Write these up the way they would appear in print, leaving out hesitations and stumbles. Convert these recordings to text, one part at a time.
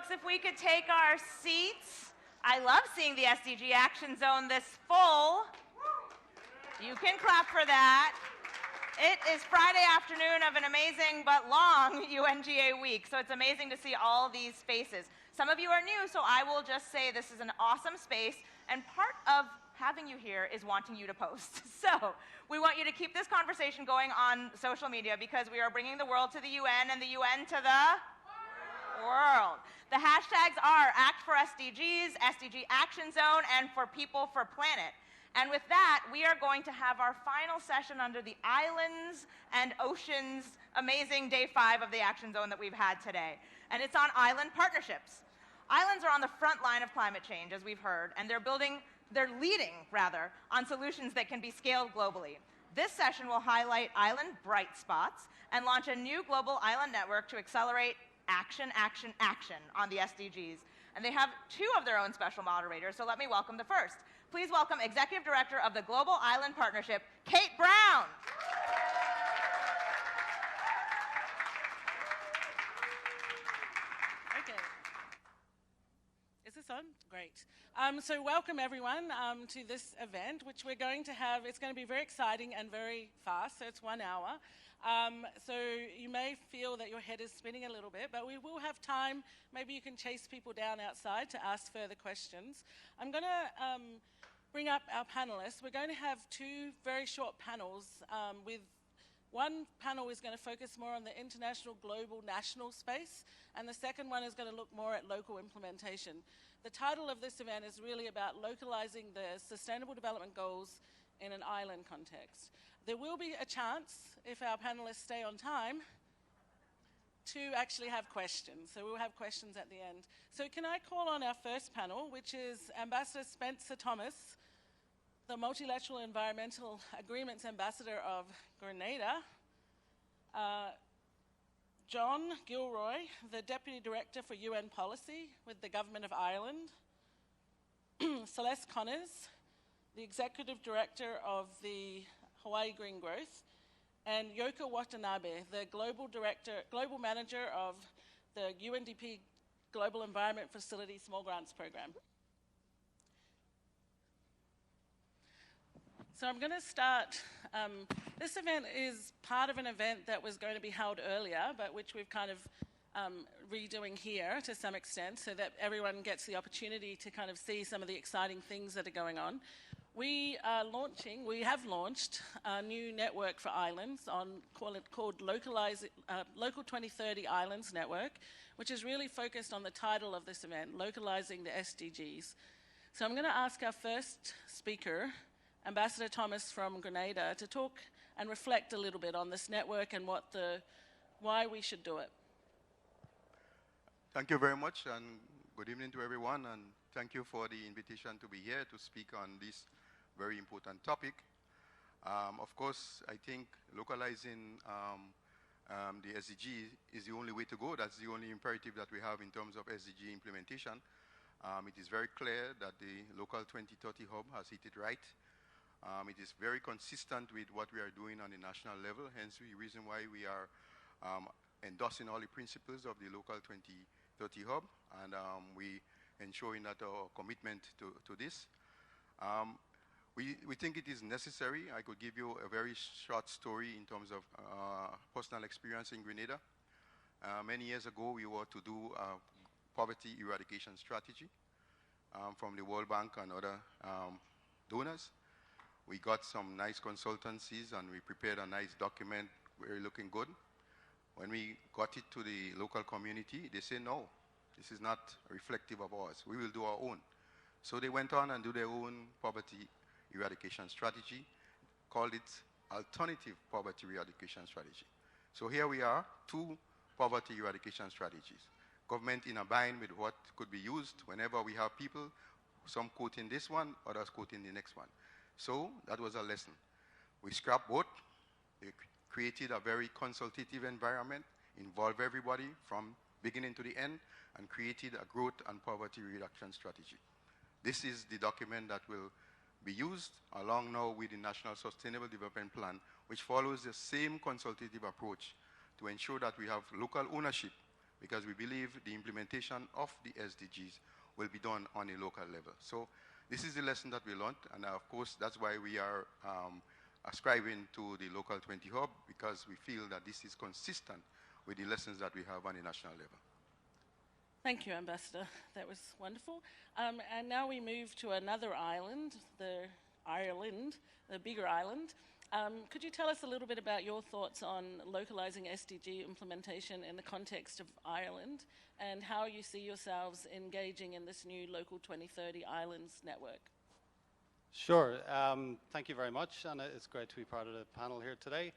folks, if we could take our seats. I love seeing the SDG Action Zone this full. You can clap for that. It is Friday afternoon of an amazing but long UNGA week, so it's amazing to see all these faces. Some of you are new, so I will just say this is an awesome space, and part of having you here is wanting you to post. So we want you to keep this conversation going on social media because we are bringing the world to the UN and the UN to the world. The hashtags are Act for SDGs, SDG Action Zone, and For People for Planet. And with that, we are going to have our final session under the Islands and Oceans amazing day 5 of the Action Zone that we've had today. And it's on island partnerships. Islands are on the front line of climate change, as we've heard, and they're leading on solutions that can be scaled globally. This session will highlight island bright spots and launch a new global island network to accelerate action, action, action on the SDGs. And they have 2 of their own special moderators, so let me welcome the first. Please welcome Executive Director of the Global Island Partnership, Kate Brown. Okay. Is this on? Great. So welcome everyone to this event, which we're going to have. It's going to be very exciting and very fast, so it's 1 hour. So you may feel that your head is spinning a little bit, but we will have time. Maybe you can chase people down outside to ask further questions. I'm going to bring up our panelists. We're going to have 2 very short panels. With one panel is going to focus more on the international, global, national space, and the second one is going to look more at local implementation. The title of this event is really about localizing the Sustainable Development Goals in an island context. There will be a chance, if our panelists stay on time, to actually have questions. So we'll have questions at the end. So can I call on our first panel, which is Ambassador Spencer Thomas, the Multilateral Environmental Agreements Ambassador of Grenada, John Gilroy, the Deputy Director for UN Policy with the Government of Ireland, Celeste Connors, the Executive Director of the Hawaii Green Growth, and Yoko Watanabe, the Global Manager of the UNDP Global Environment Facility Small Grants Program. So I'm going to start. This event is part of an event that was going to be held earlier, but which we've kind of redoing here to some extent so that everyone gets the opportunity to kind of see some of the exciting things that are going on. We have launched a new network for islands called Local 2030 Islands Network, which is really focused on the title of this event, Localizing the SDGs. So I'm going to ask our first speaker, Ambassador Thomas from Grenada, to talk and reflect a little bit on this network and why we should do it. Thank you very much, and good evening to everyone, and thank you for the invitation to be here to speak on this very important topic. Of course, I think localizing the SDG is the only way to go. That's the only imperative that we have in terms of SDG implementation. It is very clear that the local 2030 hub has hit it right. It is very consistent with what we are doing on the national level, hence the reason why we are endorsing all the principles of the local 2030 hub, and we ensuring that our commitment to this. We think it is necessary. I could give you a very short story in terms of personal experience in Grenada. Many years ago, we were to do a poverty eradication strategy from the World Bank and other donors. We got some nice consultancies and we prepared a nice document, very looking good. When we got it to the local community, they said, no, this is not reflective of ours. We will do our own. So they went on and do their own poverty eradication strategy, called it Alternative Poverty Eradication Strategy. So here we are, 2 poverty eradication strategies. Government in a bind with what could be used whenever we have people, some quoting this one, others quoting the next one. So that was a lesson. We scrapped both. We created a very consultative environment, involved everybody from beginning to the end, and created a growth and poverty reduction strategy. This is the document that will be used along now with the National Sustainable Development Plan, which follows the same consultative approach to ensure that we have local ownership because we believe the implementation of the SDGs will be done on a local level. So this is the lesson that we learned, and of course, that's why we are ascribing to the Local 20 Hub, because we feel that this is consistent with the lessons that we have on a national level. Thank you, Ambassador. That was wonderful. And now we move to another island, the bigger island. Could you tell us a little bit about your thoughts on localizing SDG implementation in the context of Ireland, and how you see yourselves engaging in this new Local 2030 Islands network? Sure. Thank you very much, and it's great to be part of the panel here today.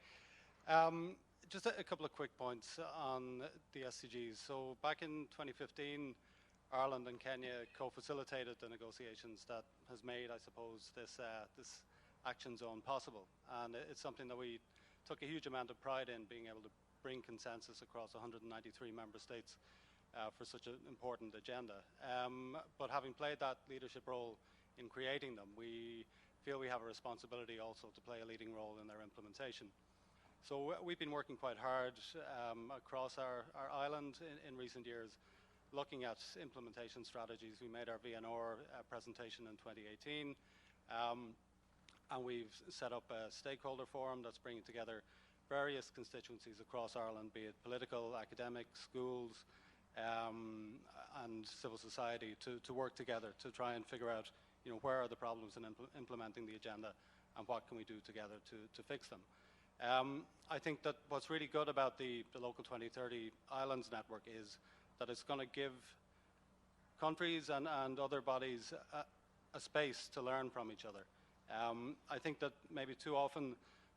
Just a couple of quick points on the SDGs. So back in 2015, Ireland and Kenya co-facilitated the negotiations that has made, I suppose, this action zone possible. And it's something that we took a huge amount of pride in, being able to bring consensus across 193 member states for such an important agenda. But having played that leadership role in creating them, we feel we have a responsibility also to play a leading role in their implementation. So we've been working quite hard across our island in recent years, looking at implementation strategies. We made our VNR presentation in 2018, and we've set up a stakeholder forum that's bringing together various constituencies across Ireland, be it political, academic, schools, and civil society, to work together to try and figure out, where are the problems in implementing the agenda, and what can we do together to fix them. I think that what's really good about the Local 2030 Islands Network is that it's going to give countries and other bodies a space to learn from each other. I think that maybe too often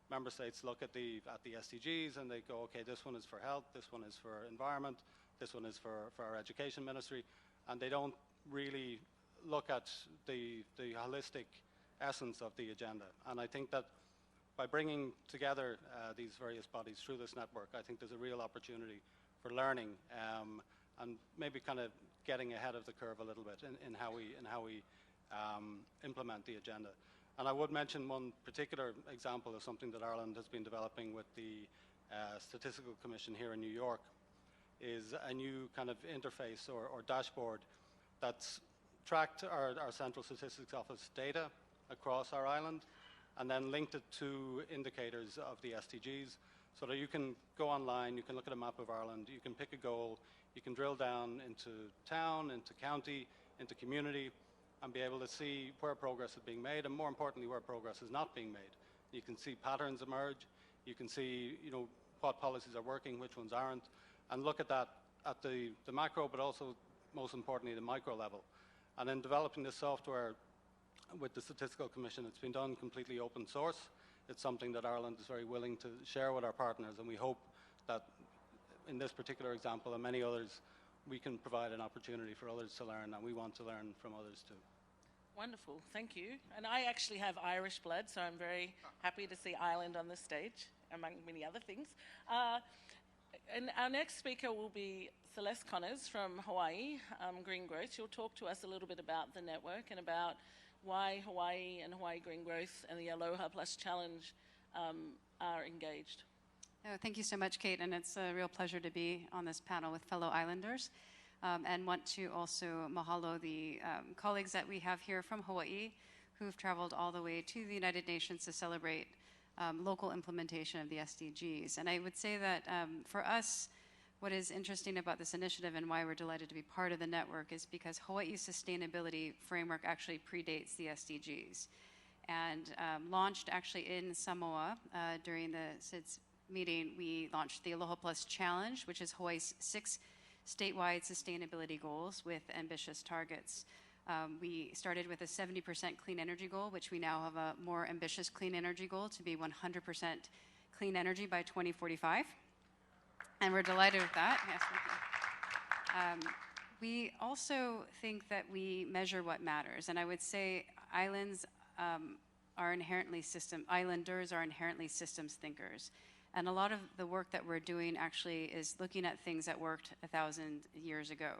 member states look at the SDGs and they go, okay, this one is for health, this one is for environment, this one is for our education ministry, and they don't really look at the holistic essence of the agenda. And I think that by bringing together these various bodies through this network, I think there's a real opportunity for learning and maybe kind of getting ahead of the curve a little bit in how we implement the agenda. And I would mention one particular example of something that Ireland has been developing with the Statistical Commission here in New York, is a new kind of interface or dashboard that's tracked our Central Statistics Office data across our island, and then linked it to indicators of the SDGs, so that you can go online, you can look at a map of Ireland, you can pick a goal, you can drill down into town, into county, into community, and be able to see where progress is being made, and more importantly, where progress is not being made. You can see patterns emerge, you can see what policies are working, which ones aren't, and look at that at the macro, but also, most importantly, the micro level. And in developing this software with the Statistical Commission, it's been done completely open source. It's something that Ireland is very willing to share with our partners, and we hope that in this particular example and many others, we can provide an opportunity for others to learn, and we want to learn from others too. Wonderful, thank you. And I actually have Irish blood, so I'm very happy to see Ireland on the stage, among many other things. And our next speaker will be Celeste Connors from Hawaii Green Growth. She'll talk to us a little bit about the network and about why Hawaii and Hawaii Green Growth and the Aloha Plus Challenge are engaged. Oh, thank you so much, Kate, and it's a real pleasure to be on this panel with fellow islanders, and want to also mahalo the colleagues that we have here from Hawaii who've traveled all the way to the United Nations to celebrate local implementation of the SDGs. And I would say that for us, what is interesting about this initiative and why we're delighted to be part of the network is because Hawaii's sustainability framework actually predates the SDGs, and launched actually in Samoa during the SIDS meeting. We launched the Aloha Plus Challenge, which is Hawaii's 6 statewide sustainability goals with ambitious targets. We started with a 70% clean energy goal, which we now have a more ambitious clean energy goal to be 100% clean energy by 2045. And we're delighted with that. Yes, thank you. We also think that we measure what matters. And I would say islanders are inherently systems thinkers. And a lot of the work that we're doing actually is looking at things that worked 1,000 years ago,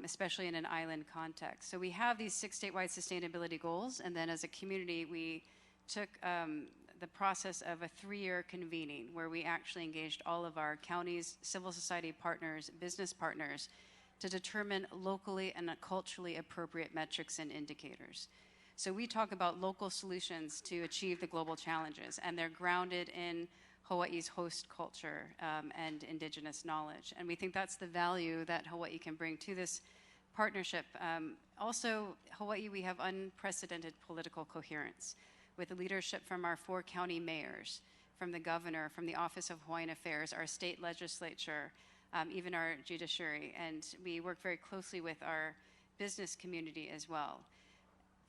especially in an island context. So we have these 6 statewide sustainability goals, and then as a community, we took the process of a 3-year convening where we actually engaged all of our counties, civil society partners, business partners to determine locally and culturally appropriate metrics and indicators. So we talk about local solutions to achieve the global challenges, and they're grounded in Hawaii's host culture and indigenous knowledge. And we think that's the value that Hawaii can bring to this partnership. Also, Hawaii, we have unprecedented political coherence with the leadership from our 4 county mayors, from the governor, from the Office of Hawaiian Affairs, our state legislature, even our judiciary. And we work very closely with our business community as well.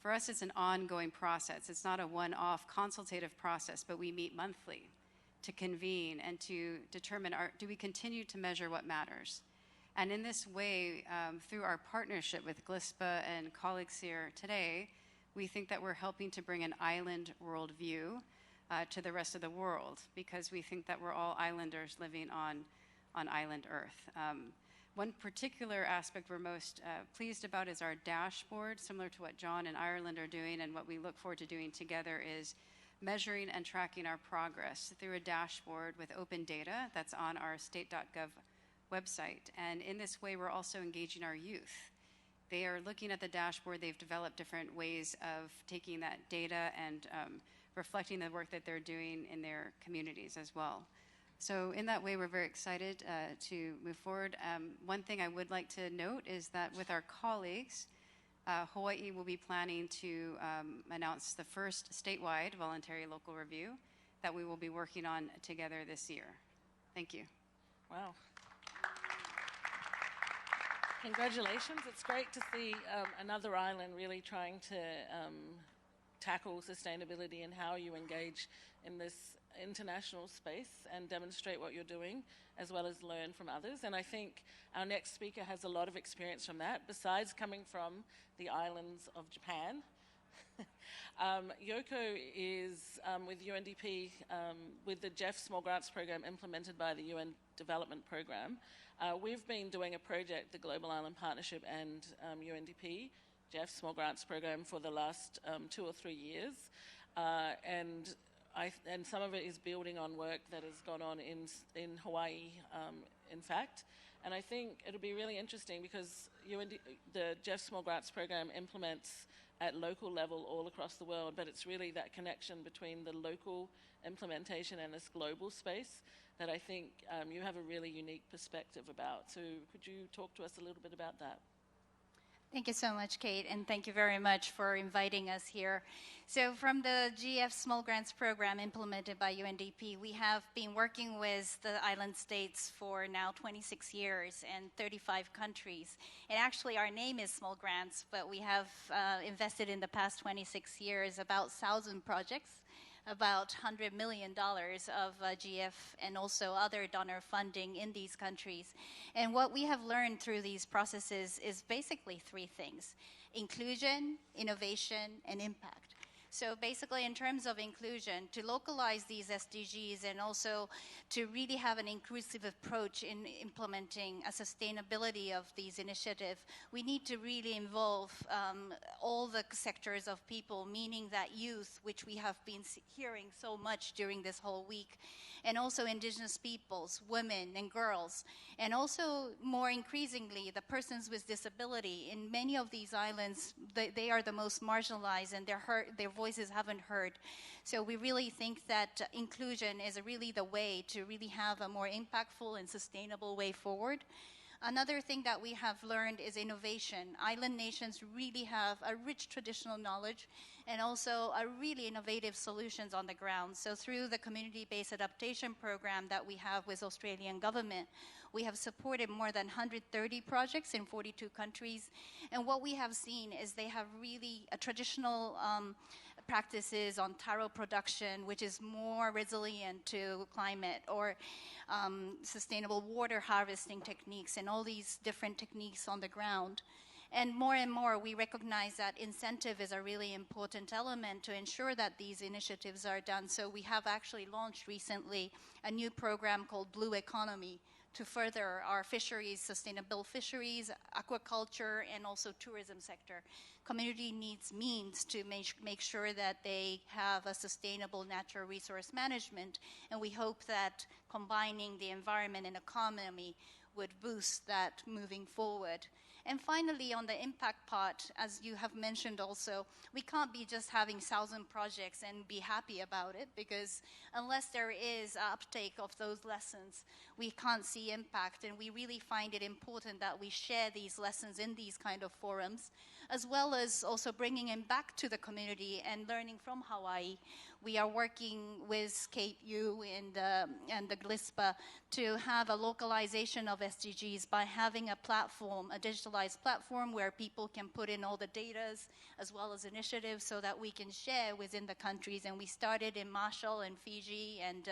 For us, it's an ongoing process. It's not a one-off consultative process, but we meet monthly to convene and to determine, do we continue to measure what matters? And in this way, through our partnership with GLISPA and colleagues here today, we think that we're helping to bring an island worldview to the rest of the world, because we think that we're all islanders living on island Earth. One particular aspect we're most pleased about is our dashboard, similar to what John and Ireland are doing, and what we look forward to doing together is measuring and tracking our progress through a dashboard with open data that's on our state.gov website. And in this way, we're also engaging our youth. They are looking at the dashboard. They've developed different ways of taking that data and reflecting the work that they're doing in their communities as well. So in that way, we're very excited to move forward. One thing I would like to note is that with our colleagues, Hawaii will be planning to announce the first statewide voluntary local review that we will be working on together this year. Thank you. Wow. Congratulations. It's great to see another island really trying to tackle sustainability and how you engage in this international space and demonstrate what you're doing, as well as learn from others. And I think our next speaker has a lot of experience from that, besides coming from the islands of Japan. Yoko is with UNDP, with the Jeff Small Grants Program implemented by the UN Development Program. We've been doing a project, the Global Island Partnership and UNDP, Jeff Small Grants Program, for the last 2 or 3 years. And some of it is building on work that has gone on in Hawaii, in fact. And I think it'll be really interesting because the Jeff Small Grants Program implements at local level all across the world, but it's really that connection between the local implementation and this global space that I think you have a really unique perspective about. So could you talk to us a little bit about that? Thank you so much, Kate, and thank you very much for inviting us here. So from the GF Small Grants Program implemented by UNDP, we have been working with the island states for now 26 years and 35 countries. And actually our name is Small Grants, but we have invested in the past 26 years about 1,000 projects, about $100 million of GF and also other donor funding in these countries. And what we have learned through these processes is basically 3 things: inclusion, innovation, and impact. So basically, in terms of inclusion, to localize these SDGs and also to really have an inclusive approach in implementing a sustainability of these initiatives, we need to really involve all the sectors of people, meaning that youth, which we have been hearing so much during this whole week, and also indigenous peoples, women and girls, and also more increasingly the persons with disability. In many of these islands, they are the most marginalized and their voices haven't heard. So we really think that inclusion is really the way to really have a more impactful and sustainable way forward. Another thing that we have learned is innovation. Island nations really have a rich traditional knowledge and also a really innovative solutions on the ground. So through the community-based adaptation program that we have with Australian government, we have supported more than 130 projects in 42 countries. And what we have seen is they have really a traditional practices on taro production, which is more resilient to climate, or sustainable water harvesting techniques, and all these different techniques on the ground. And more, we recognize that incentive is a really important element to ensure that these initiatives are done. So we have actually launched recently a new program called Blue Economy to further our fisheries, sustainable fisheries, aquaculture, and also tourism sector. Community needs means to make sure that they have a sustainable natural resource management, and we hope that combining the environment and economy would boost that moving forward. And finally, on the impact part, as you have mentioned also, we can't be just having 1,000 projects and be happy about it, because unless there is uptake of those lessons, we can't see impact. And we really find it important that we share these lessons in these kind of forums, as well as also bringing them back to the community and learning from Hawaii. We are working with KU and the GLISPA to have a localization of SDGs by having a platform, a digitalized platform where people can put in all the data as well as initiatives so that we can share within the countries. And we started in Marshall and Fiji, and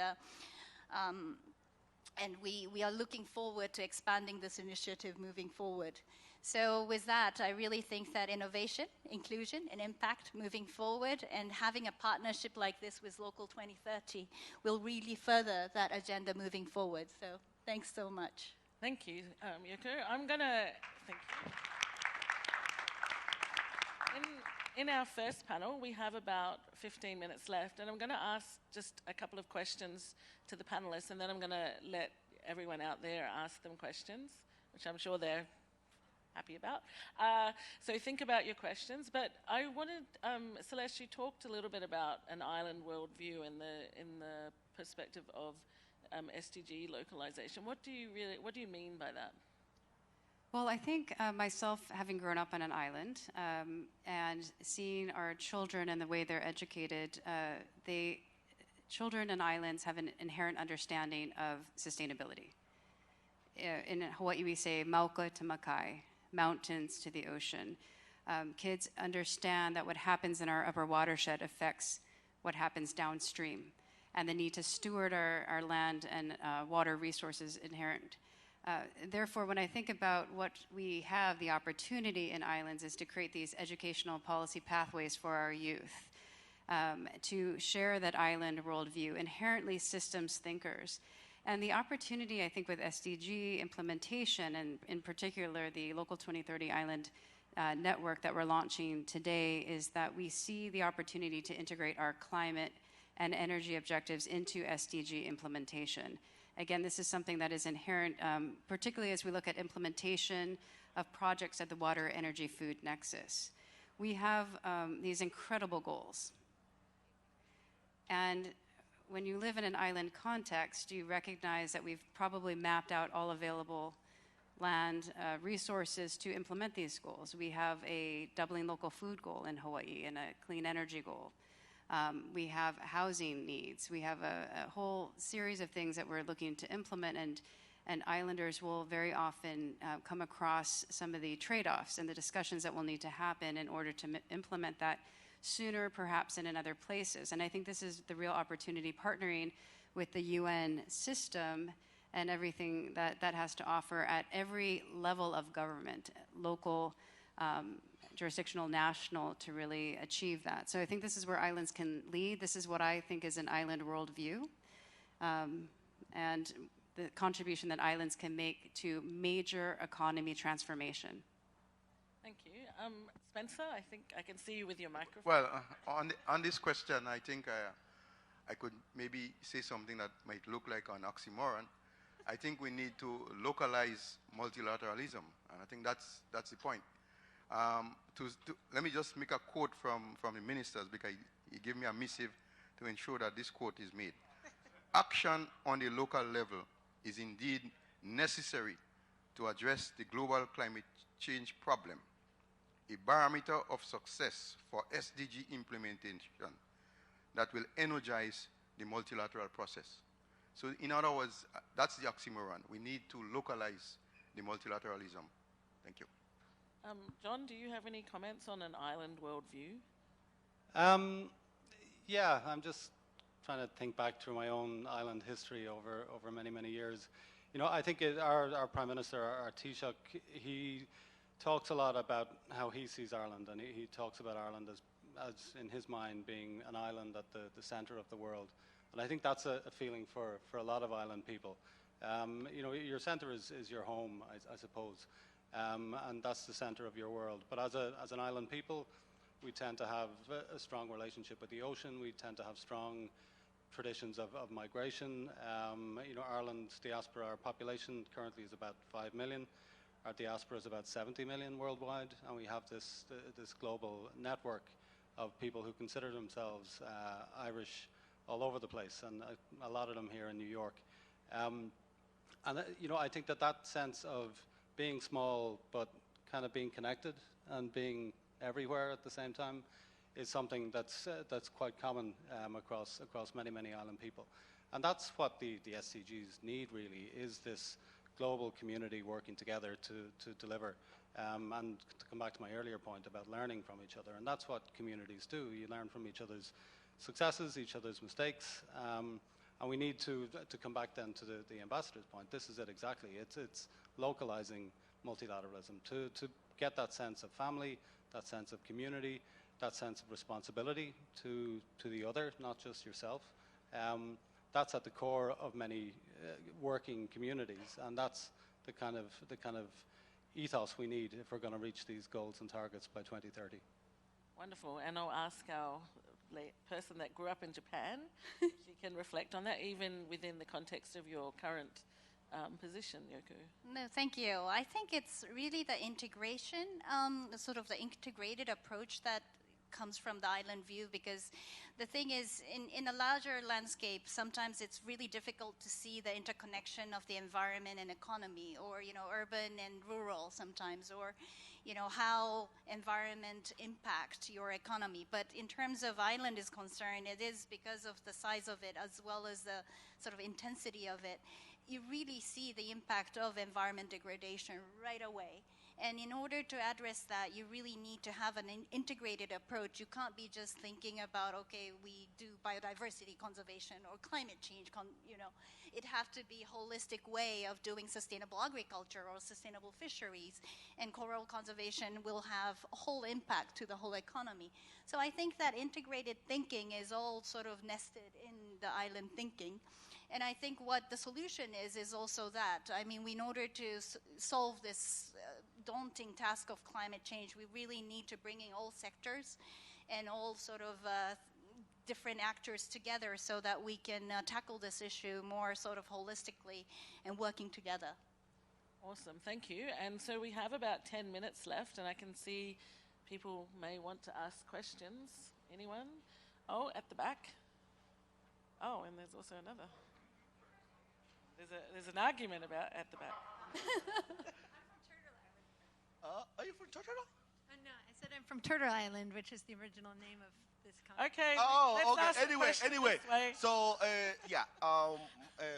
we are looking forward to expanding this initiative moving forward. So with that, I really think that innovation, inclusion, and impact moving forward, and having a partnership like this with Local 2030 will really further that agenda moving forward. So thanks so much. Thank you, Yoko. I'm going to thank you. In our first panel, we have about 15 minutes left, and I'm going to ask just a couple of questions to the panelists, and then I'm going to let everyone out there ask them questions, which I'm sure they're happy about. So think about your questions. But I wanted, Celeste, you talked a little bit about an island worldview in the perspective of SDG localization. What do you mean by that? Well, I think myself, having grown up on an island and seeing our children and the way they're educated, children in islands have an inherent understanding of sustainability. In Hawaii, we say mauka to makai, mountains to the ocean. Kids understand that what happens in our upper watershed affects what happens downstream, and the need to steward our land and water resources inherent. Therefore, when I think about what we have the opportunity in islands is to create these educational policy pathways for our youth, to share that island worldview, inherently systems thinkers. And the opportunity, I think, with SDG implementation, and in particular the Local 2030 Island network that we're launching today, is that we see the opportunity to integrate our climate and energy objectives into SDG implementation. Again, this is something that is inherent, particularly as we look at implementation of projects at the water, energy, food nexus. We have these incredible goals. And when you live in an island context, you recognize that we've probably mapped out all available land resources to implement these goals. We have a doubling local food goal in Hawaii and a clean energy goal. We have housing needs. We have a whole series of things that we're looking to implement, and islanders will very often come across some of the trade-offs and the discussions that will need to happen in order to implement that sooner, perhaps, than in other places. And I think this is the real opportunity, partnering with the UN system and everything that has to offer at every level of government, local, jurisdictional, national, to really achieve that. So I think this is where islands can lead. This is what I think is an island worldview, and the contribution that islands can make to major economy transformation. Thank you. Spencer, I think I can see you with your microphone. Well, on this question, I think I could maybe say something that might look like an oxymoron. I think we need to localize multilateralism, and I think that's the point. Let me just make a quote from the ministers, because he gave me a missive to ensure that this quote is made. Action on the local level is indeed necessary to address the global climate change problem, a barometer of success for SDG implementation that will energize the multilateral process. So in other words, that's the oxymoron. We need to localize the multilateralism. Thank you. John, do you have any comments on an island worldview? Yeah, I'm just trying to think back through my own island history over many, many years. You know, I think our Prime Minister, our Taoiseach, he talks a lot about how he sees Ireland, and he talks about Ireland as in his mind being an island at the centre of the world. And I think that's a feeling for a lot of island people. Your center is your home, I suppose, and that's the center of your world. But as an island people, we tend to have a strong relationship with the ocean. We tend to have strong traditions of migration. Ireland's diaspora, our population currently is about 5 million. Our diaspora is about 70 million worldwide, and we have this global network of people who consider themselves Irish all over the place, and a lot of them here in New York. I think that sense of being small but kind of being connected and being everywhere at the same time is something that's quite common across many island people. And that's what the SDGs need, really, is this global community working together to deliver. And to come back to my earlier point about learning from each other, and that's what communities do. You learn from each other's successes, each other's mistakes, and we need to come back then to the ambassador's point. This is it exactly. It's localizing multilateralism to get that sense of family, that sense of community, that sense of responsibility to the other, not just yourself. That's at the core of many working communities, and that's the kind of ethos we need if we're going to reach these goals and targets by 2030. Wonderful. And I'll ask our person that grew up in Japan if you can reflect on that, even within the context of your current position, Yoko. No, thank you. I think it's really the integration, sort of the integrated approach that comes from the island view, because the thing is, in a larger landscape, sometimes it's really difficult to see the interconnection of the environment and economy, or urban and rural sometimes, or how environment impacts your economy. But in terms of island is concerned, it is because of the size of it as well as the sort of intensity of it. You really see the impact of environment degradation right away. And in order to address that, you really need to have an integrated approach. You can't be just thinking about, okay, we do biodiversity conservation or climate change, It has to be a holistic way of doing sustainable agriculture or sustainable fisheries. And coral conservation will have a whole impact to the whole economy. So I think that integrated thinking is all sort of nested in the island thinking. And I think what the solution is also that. I mean, in order to solve this daunting task of climate change, we really need to bring in all sectors and all sort of different actors together so that we can tackle this issue more sort of holistically and working together. Awesome, thank you. And so we have about 10 minutes left, and I can see people may want to ask questions. Anyone? Oh, at the back. Oh, and there's also another. There's an argument about at the back. Are you from Turtle Island? No, I said I'm from Turtle Island, which is the original name of this country. Okay. Oh, let's okay. ask Anyway. this way. So,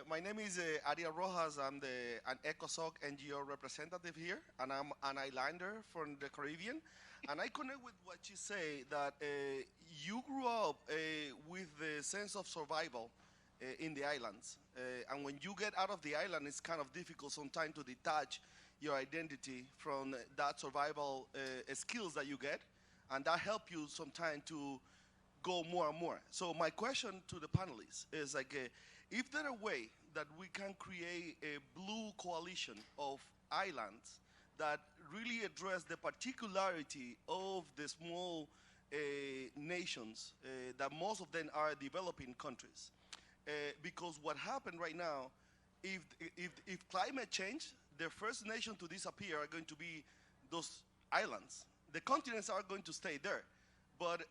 my name is Ariel Rojas. I'm an ECOSOC NGO representative here, and I'm an islander from the Caribbean. And I connect with what you say, that you grew up with the sense of survival in the islands. And when you get out of the island, it's kind of difficult sometimes to detach your identity from that survival skills that you get, and that help you sometimes to go more and more. So my question to the panelists is like, if there a way that we can create a blue coalition of islands that really address the particularity of the small nations, that most of them are developing countries. Because what happened right now, if climate change, the first nation to disappear are going to be those islands. The continents are going to stay there, but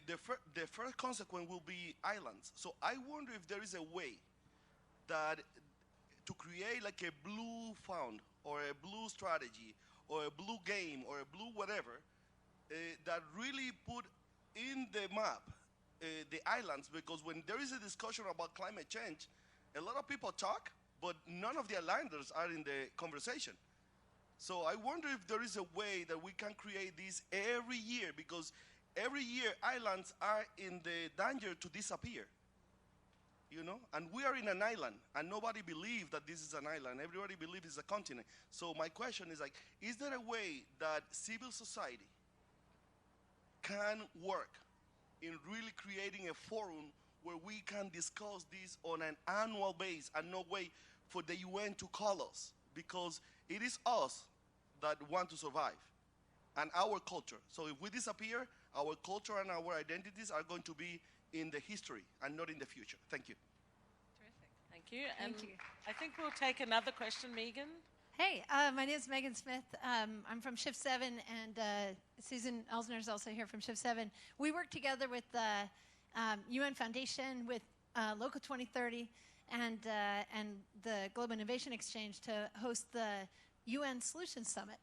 the first consequence will be islands. So I wonder if there is a way that to create like a blue fund or a blue strategy or a blue game or a blue whatever that really put in the map the islands, because when there is a discussion about climate change, a lot of people talk, but none of the islanders are in the conversation. So I wonder if there is a way that we can create this every year, because every year islands are in the danger to disappear. And we are in an island, and nobody believes that this is an island. Everybody believes it's a continent. So my question is like, is there a way that civil society can work in really creating a forum where we can discuss this on an annual basis, and no way for the UN to call us, because it is us that want to survive and our culture. So if we disappear, our culture and our identities are going to be in the history and not in the future. Thank you. Terrific. Thank you. And I think we'll take another question, Megan. Hey, my name is Megan Smith. I'm from Shift 7, and Susan Elsner is also here from Shift 7. We work together with the UN Foundation, with Local 2030, and the Global Innovation Exchange to host the UN Solutions Summit.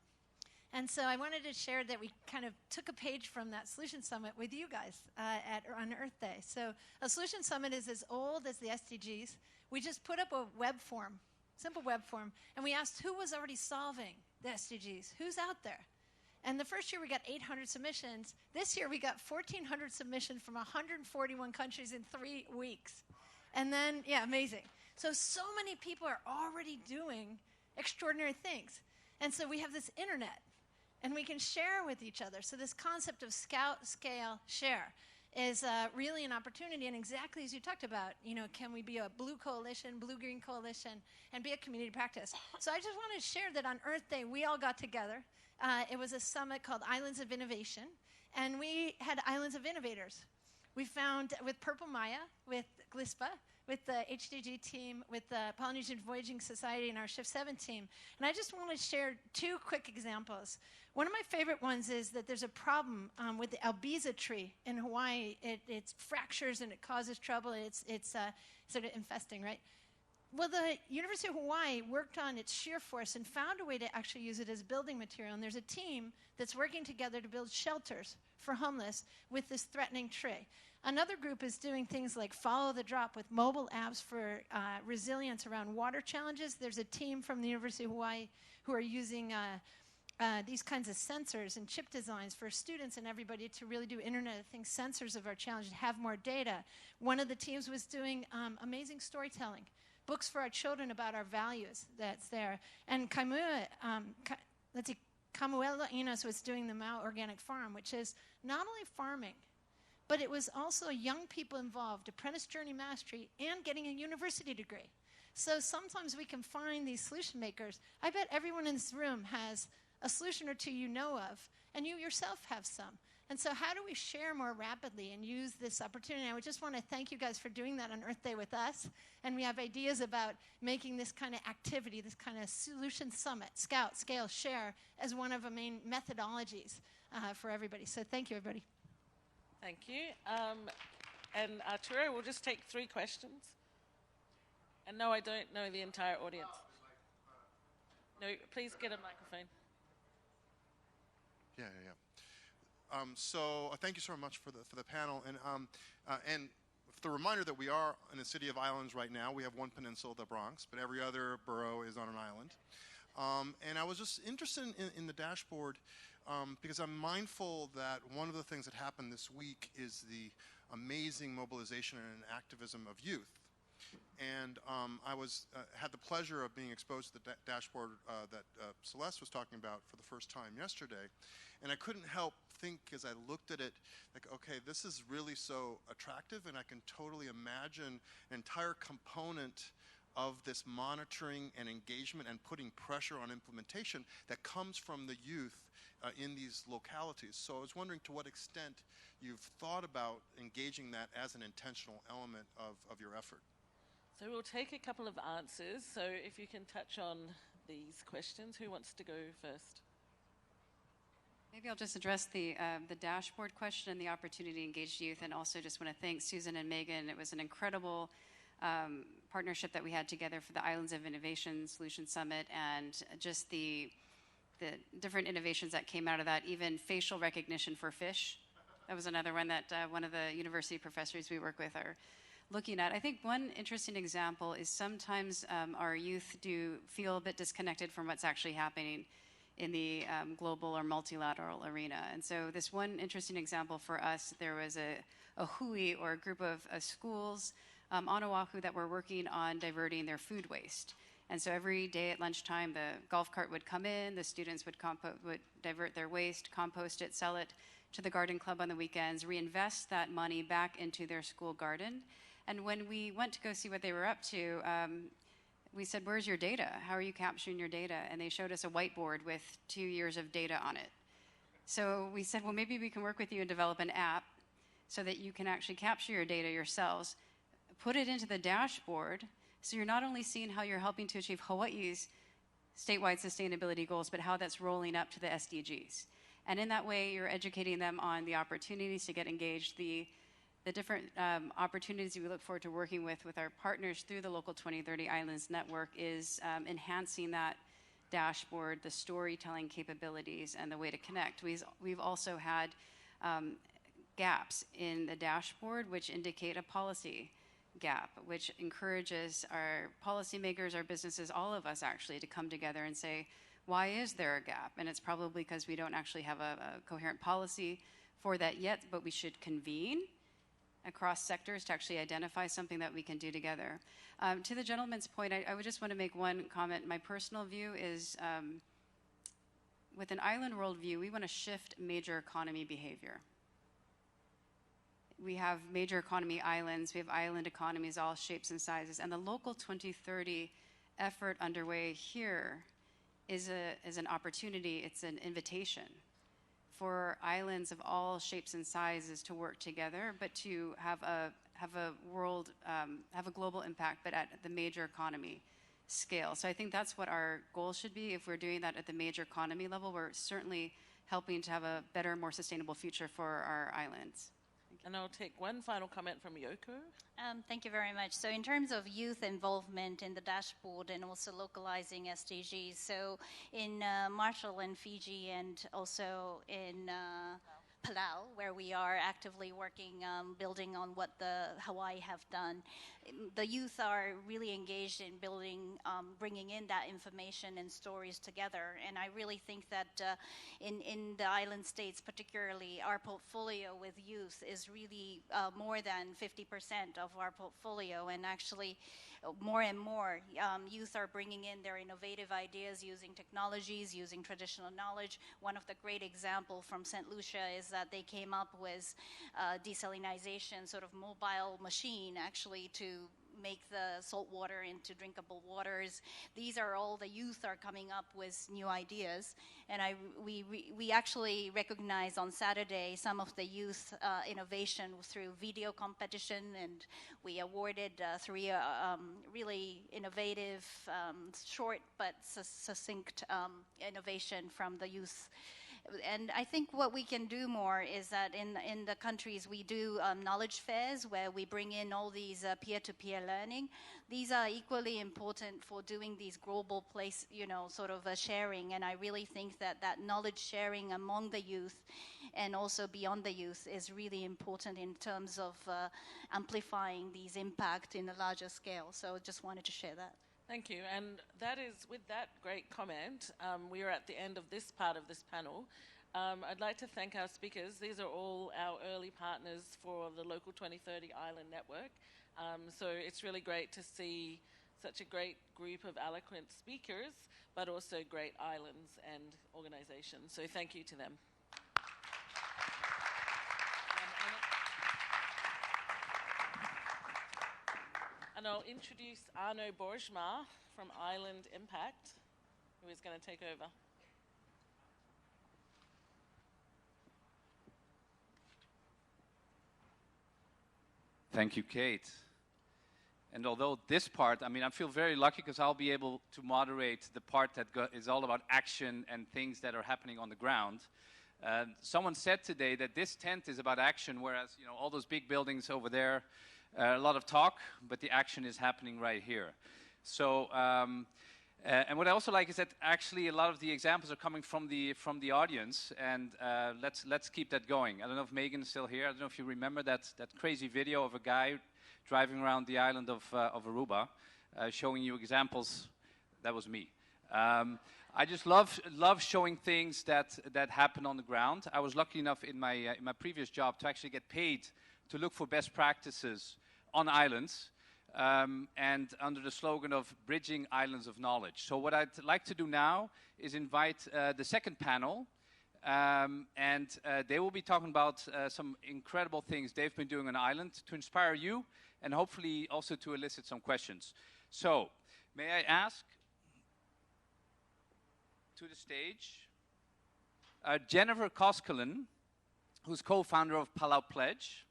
And so I wanted to share that we kind of took a page from that Solutions Summit with you guys on Earth Day. So a Solutions Summit is as old as the SDGs. We just put up a web form, simple web form, and we asked who was already solving the SDGs, who's out there. And the first year we got 800 submissions. This year we got 1,400 submissions from 141 countries in 3 weeks. And then, yeah, amazing. So many people are already doing extraordinary things. And so we have this internet, and we can share with each other. So this concept of scout, scale, share is really an opportunity. And exactly as you talked about, can we be a blue coalition, blue-green coalition, and be a community practice? So I just want to share that on Earth Day, we all got together. It was a summit called Islands of Innovation, and we had Islands of Innovators. We found with Purple Maya, with GLISPA, with the HDG team, with the Polynesian Voyaging Society, and our Shift 7 team. And I just want to share 2 quick examples. One of my favorite ones is that there's a problem with the albiza tree in Hawaii. It fractures and it causes trouble. It's sort of infesting, right? Well, the University of Hawaii worked on its shear force and found a way to actually use it as building material. And there's a team that's working together to build shelters for homeless with this threatening tree. Another group is doing things like Follow the Drop with mobile apps for resilience around water challenges. There's a team from the University of Hawaii who are using these kinds of sensors and chip designs for students and everybody to really do Internet of Things sensors of our challenge and have more data. One of the teams was doing amazing storytelling, books for our children about our values that's there. And Kamuela Enos was doing the Mau Organic Farm, which is not only farming, but it was also young people involved, apprentice journey mastery, and getting a university degree. So sometimes we can find these solution makers. I bet everyone in this room has a solution or two you know of, and you yourself have some. And so how do we share more rapidly and use this opportunity? I would just want to thank you guys for doing that on Earth Day with us. And we have ideas about making this kind of activity, this kind of solution summit, scout, scale, share, as one of the main methodologies for everybody. So thank you, everybody. Thank you. And Arturo, we'll just take 3 questions. And no, I don't know the entire audience. No, please get a microphone. Yeah. So thank you so much for the panel, and the reminder that we are in a city of islands right now. We have one peninsula, the Bronx, but every other borough is on an island. And I was just interested in the dashboard because I'm mindful that one of the things that happened this week is the amazing mobilization and activism of youth. And I had the pleasure of being exposed to the dashboard that Celeste was talking about for the first time yesterday. And I couldn't help think as I looked at it, like, okay, this is really so attractive, and I can totally imagine an entire component of this monitoring and engagement and putting pressure on implementation that comes from the youth in these localities. So I was wondering to what extent you've thought about engaging that as an intentional element of your effort. So we'll take a couple of answers. So if you can touch on these questions, who wants to go first? Maybe I'll just address the dashboard question and the opportunity to engage youth, and also just want to thank Susan and Megan. It was an incredible partnership that we had together for the Islands of Innovation Solution Summit, and just the different innovations that came out of that, even facial recognition for fish. That was another one that one of the university professors we work with are looking at. I think one interesting example is sometimes our youth do feel a bit disconnected from what's actually happening in the global or multilateral arena. And so this one interesting example for us, there was a hui, or a group of schools on Oahu that were working on diverting their food waste. And so every day at lunchtime, the golf cart would come in, the students would divert their waste, compost it, sell it to the garden club on the weekends, reinvest that money back into their school garden. And when we went to go see what they were up to, we said, where's your data? How are you capturing your data? And they showed us a whiteboard with 2 years of data on it. So we said, well, maybe we can work with you and develop an app so that you can actually capture your data yourselves, put it into the dashboard, so you're not only seeing how you're helping to achieve Hawaii's statewide sustainability goals, but how that's rolling up to the SDGs. And in that way, you're educating them on the opportunities to get engaged, the different opportunities we look forward to working with our partners through the Local 2030 Islands Network is enhancing that dashboard, the storytelling capabilities, and the way to connect. We've also had gaps in the dashboard which indicate a policy gap, which encourages our policymakers, our businesses, all of us actually, to come together and say, why is there a gap? And it's probably because we don't actually have a coherent policy for that yet, but we should convene across sectors to actually identify something that we can do together. To the gentleman's point, I would just want to make one comment. My personal view is, with an island worldview, we want to shift major economy behavior. We have major economy islands, we have island economies, all shapes and sizes, and the Local 2030 effort underway here is an opportunity, it's an invitation for islands of all shapes and sizes to work together, but to have a global impact, but at the major economy scale. So I think that's what our goal should be. If we're doing that at the major economy level, we're certainly helping to have a better, more sustainable future for our islands. And I'll take one final comment from Yoko. Thank you very much. So in terms of youth involvement in the dashboard and also localizing SDGs, so in Marshall and Fiji and also in Palau, where we are actively working, building on what the Hawaii have done. The youth are really engaged in building, bringing in that information and stories together. And I really think that in the island states, particularly, our portfolio with youth is really more than 50% of our portfolio. And actually, more and more youth are bringing in their innovative ideas using technologies, using traditional knowledge. One of the great examples from St. Lucia is that they came up with desalinization, sort of mobile machine, actually, to make the salt water into drinkable waters. These are all the youth are coming up with new ideas. And we actually recognize on Saturday some of the youth innovation through video competition, and we awarded 3 really innovative, short but succinct innovation from the youth. And I think what we can do more is that in the countries we do knowledge fairs where we bring in all these peer-to-peer learning. These are equally important for doing these global place, sort of sharing. And I really think that knowledge sharing among the youth and also beyond the youth is really important in terms of amplifying these impact in a larger scale. So just wanted to share that. Thank you. And that is, with that great comment, we are at the end of this part of this panel. I'd like to thank our speakers. These are all our early partners for the Local 2030 Island Network. So it's really great to see such a great group of eloquent speakers, but also great islands and organizations. So thank you to them. And I'll introduce Arno Bourgeois from Island Impact, who is going to take over. Thank you, Kate. And although this part, I feel very lucky because I'll be able to moderate the part that is all about action and things that are happening on the ground. Someone said today that this tent is about action, whereas all those big buildings over there, a lot of talk, but the action is happening right here. So, and what I also like is that actually a lot of the examples are coming from the audience, and let's keep that going. I don't know if Megan's still here. I don't know if you remember that crazy video of a guy driving around the island of Aruba, showing you examples. That was me. I just love showing things that happen on the ground. I was lucky enough in my previous job to actually get paid to look for best practices on islands, and under the slogan of bridging islands of knowledge. So what I'd like to do now is invite the second panel, and they will be talking about some incredible things they've been doing on island to inspire you and hopefully also to elicit some questions. So May I ask to the stage Jennifer Koskelen, who's co-founder of Palau Pledge.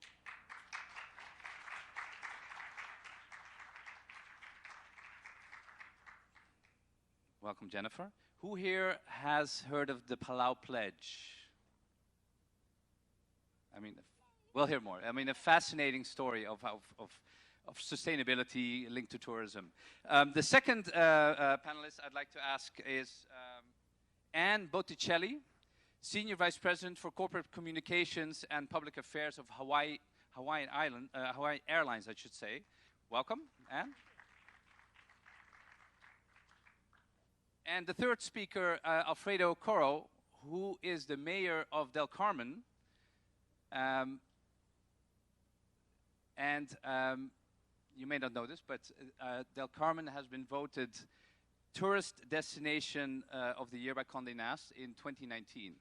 Welcome, Jennifer. Who here has heard of the Palau Pledge? I mean, we'll hear more. I mean, a fascinating story of sustainability linked to tourism. The second panelist I'd like to ask is Anne Botticelli, Senior Vice President for Corporate Communications and Public Affairs of Hawaiian Airlines, I should say. Welcome, Anne. And the third speaker, Alfredo Coro, who is the Mayor of Del Carmen. You may not know this, but Del Carmen has been voted Tourist Destination of the Year by Condé Nast in 2019,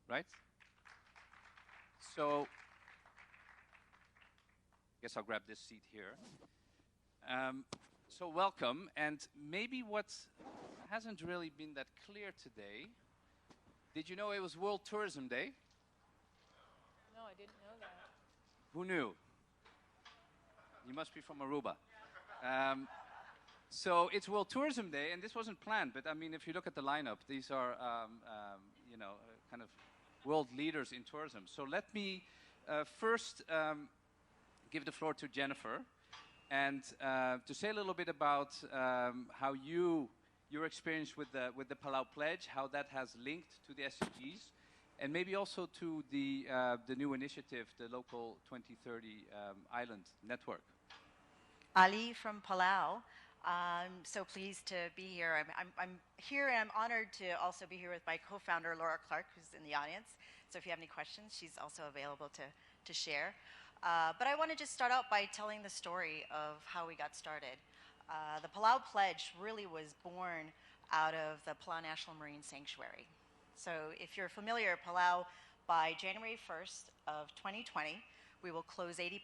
right? So, I guess I'll grab this seat here. So welcome, and maybe what hasn't really been that clear today, did you know it was World Tourism Day? No, I didn't know that. Who knew? You must be from Aruba. So it's World Tourism Day, and this wasn't planned, but I mean, if you look at the lineup, these are, kind of world leaders in tourism. So let me first give the floor to Jennifer, and to say a little bit about how your experience with the Palau Pledge, how that has linked to the SDGs, and maybe also to the new initiative, the Local 2030 Island Network. Ali from Palau. I'm so pleased to be here. I'm here, and I'm honored to also be here with my co-founder, Laura Clark, who's in the audience. So if you have any questions, she's also available to share. But I want to just start out by telling the story of how we got started. The Palau Pledge really was born out of the Palau National Marine Sanctuary. So if you're familiar, Palau, by January 1st of 2020, we will close 80%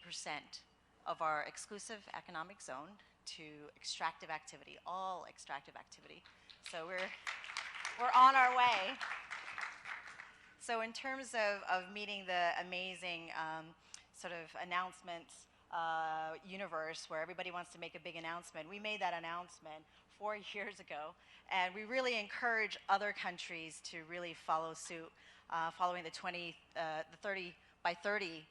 of our exclusive economic zone to extractive activity, all extractive activity. So we're on our way. So in terms of meeting the amazing sort of announcements universe where everybody wants to make a big announcement, we made that announcement 4 years ago, and we really encourage other countries to really follow suit, following the 30 by 30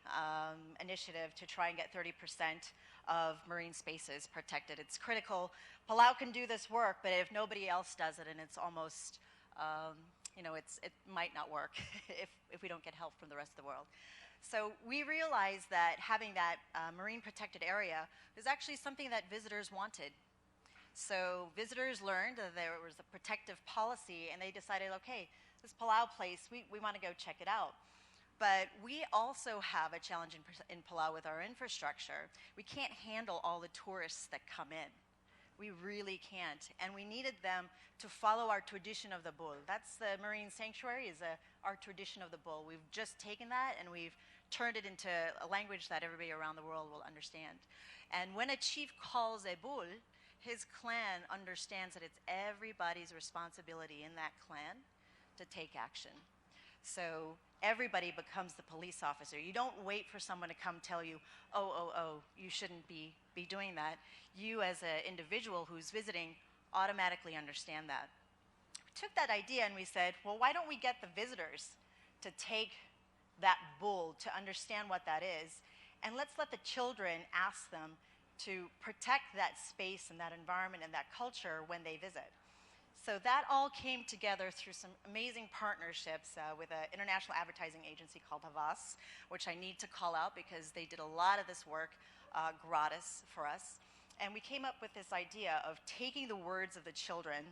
initiative to try and get 30% of marine spaces protected. It's critical. Palau can do this work, but if nobody else does it, and it's almost, it might not work if we don't get help from the rest of the world. So we realized that having that marine protected area was actually something that visitors wanted. So visitors learned that there was a protective policy, and they decided, okay, this Palau place, we want to go check it out. But we also have a challenge in Palau with our infrastructure. We can't handle all the tourists that come in. We really can't. And we needed them to follow our tradition of the bull. That's the marine sanctuary, is our tradition of the bull. We've just taken that and we've turned it into a language that everybody around the world will understand. And when a chief calls a bull, his clan understands that it's everybody's responsibility in that clan to take action. So everybody becomes the police officer. You don't wait for someone to come tell you, oh, you shouldn't be doing that. You as an individual who's visiting automatically understand that. We took that idea and we said, well, why don't we get the visitors to take that bull, to understand what that is, and let's let the children ask them to protect that space and that environment and that culture when they visit. So that all came together through some amazing partnerships with an international advertising agency called Havas, which I need to call out because they did a lot of this work gratis for us. And we came up with this idea of taking the words of the children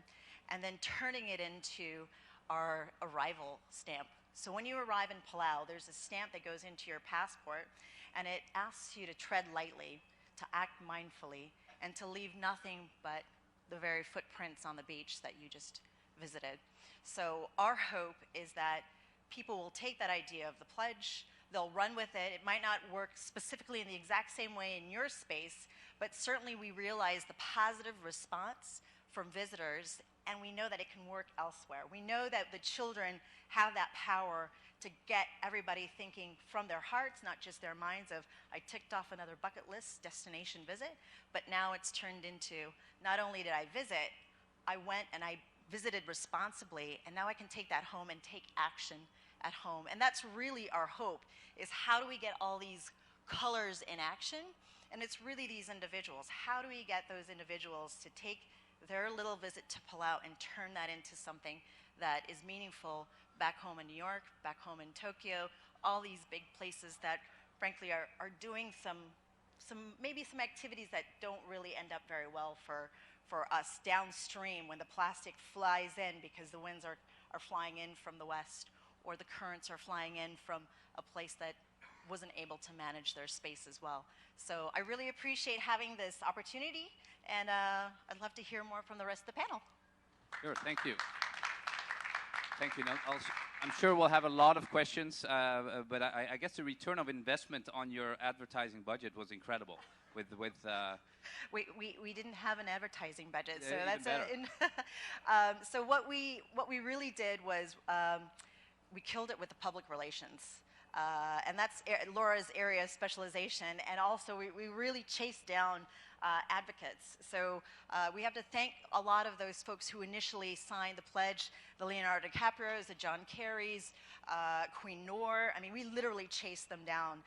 and then turning it into our arrival stamp. So when you arrive in Palau, there's a stamp that goes into your passport, and it asks you to tread lightly, to act mindfully, and to leave nothing but the very footprints on the beach that you just visited. So our hope is that people will take that idea of the pledge, they'll run with it. It might not work specifically in the exact same way in your space, but certainly we realize the positive response from visitors, and we know that it can work elsewhere. We know that the children have that power to get everybody thinking from their hearts, not just their minds of, I ticked off another bucket list destination visit, but now it's turned into, not only did I visit, I went and I visited responsibly, and now I can take that home and take action at home. And that's really our hope, is how do we get all these colors in action? And it's really these individuals. How do we get those individuals to take their little visit to Palau and turn that into something that is meaningful back home in New York, back home in Tokyo, all these big places that frankly are doing maybe some activities that don't really end up very well for us downstream when the plastic flies in because the winds are flying in from the west, or the currents are flying in from a place that wasn't able to manage their space as well. So I really appreciate having this opportunity, and I'd love to hear more from the rest of the panel. Sure, thank you. Thank you. Now, I'm sure we'll have a lot of questions, but I guess the return of investment on your advertising budget was incredible. We didn't have an advertising budget, so that's so what we really did was we killed it with the public relations. And that's Laura's area of specialization. And also, we really chased down advocates. So we have to thank a lot of those folks who initially signed the pledge, the Leonardo DiCaprios, the John Kerrys, Queen Noor. I mean, we literally chased them down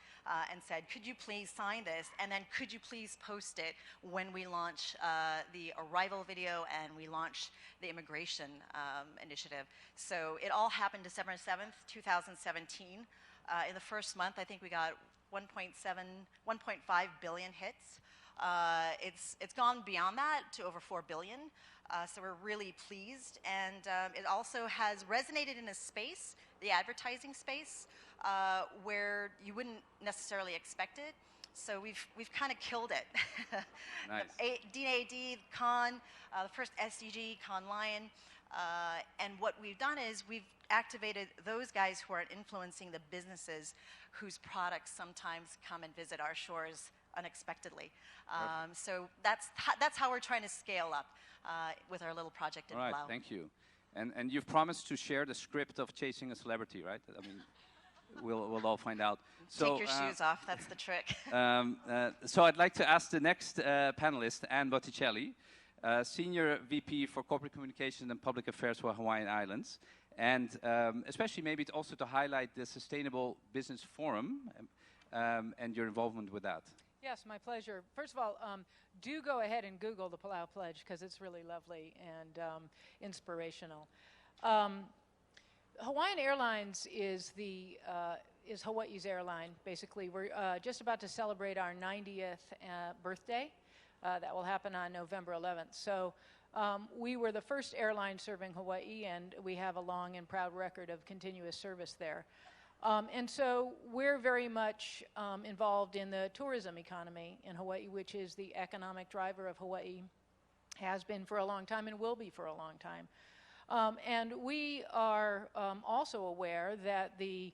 and said, could you please sign this? And then could you please post it when we launch the arrival video and we launch the immigration initiative. So it all happened December 7th, 2017. In the first month, I think we got 1.5 billion hits. It's gone beyond that to over 4 billion. So we're really pleased. And it also has resonated in a space, the advertising space, where you wouldn't necessarily expect it. So we've kind of killed it. Nice. DAD, Con, the first SDG, Con Lion. And what we've done is we've activated those guys who are influencing the businesses whose products sometimes come and visit our shores unexpectedly. So that's how we're trying to scale up with our little project in Palau. All right, thank you. And you've promised to share the script of Chasing a Celebrity, right? I mean, we'll all find out. So, take your shoes off, that's the trick. So I'd like to ask the next panelist, Anne Botticelli, Senior VP for Corporate Communications and Public Affairs for Hawaiian Islands, and especially maybe also to highlight the Sustainable Business Forum and your involvement with that. Yes, my pleasure. First of all, do go ahead and Google the Palau Pledge because it's really lovely and inspirational. Hawaiian Airlines is Hawaii's airline. Basically, we're just about to celebrate our 90th birthday. That will happen on November 11th. So we were the first airline serving Hawaii, and we have a long and proud record of continuous service there. And so we're very much involved in the tourism economy in Hawaii, which is the economic driver of Hawaii, has been for a long time and will be for a long time. And we are also aware that the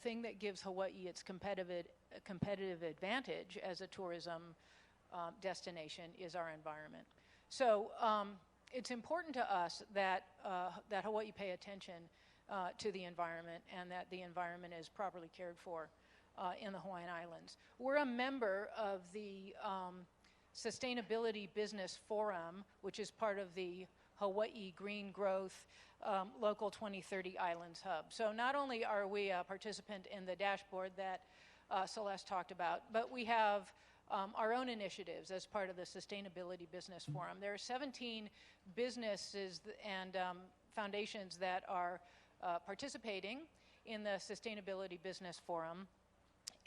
thing that gives Hawaii its competitive advantage as a tourism destination is our environment. So it's important to us that Hawaii pay attention to the environment and that the environment is properly cared for in the Hawaiian Islands. We're a member of the Sustainability Business Forum, which is part of the Hawaii Green Growth Local 2030 Islands Hub. So not only are we a participant in the dashboard that Celeste talked about, but we have our own initiatives as part of the Sustainability Business Forum. There are 17 businesses and foundations that are participating in the Sustainability Business Forum.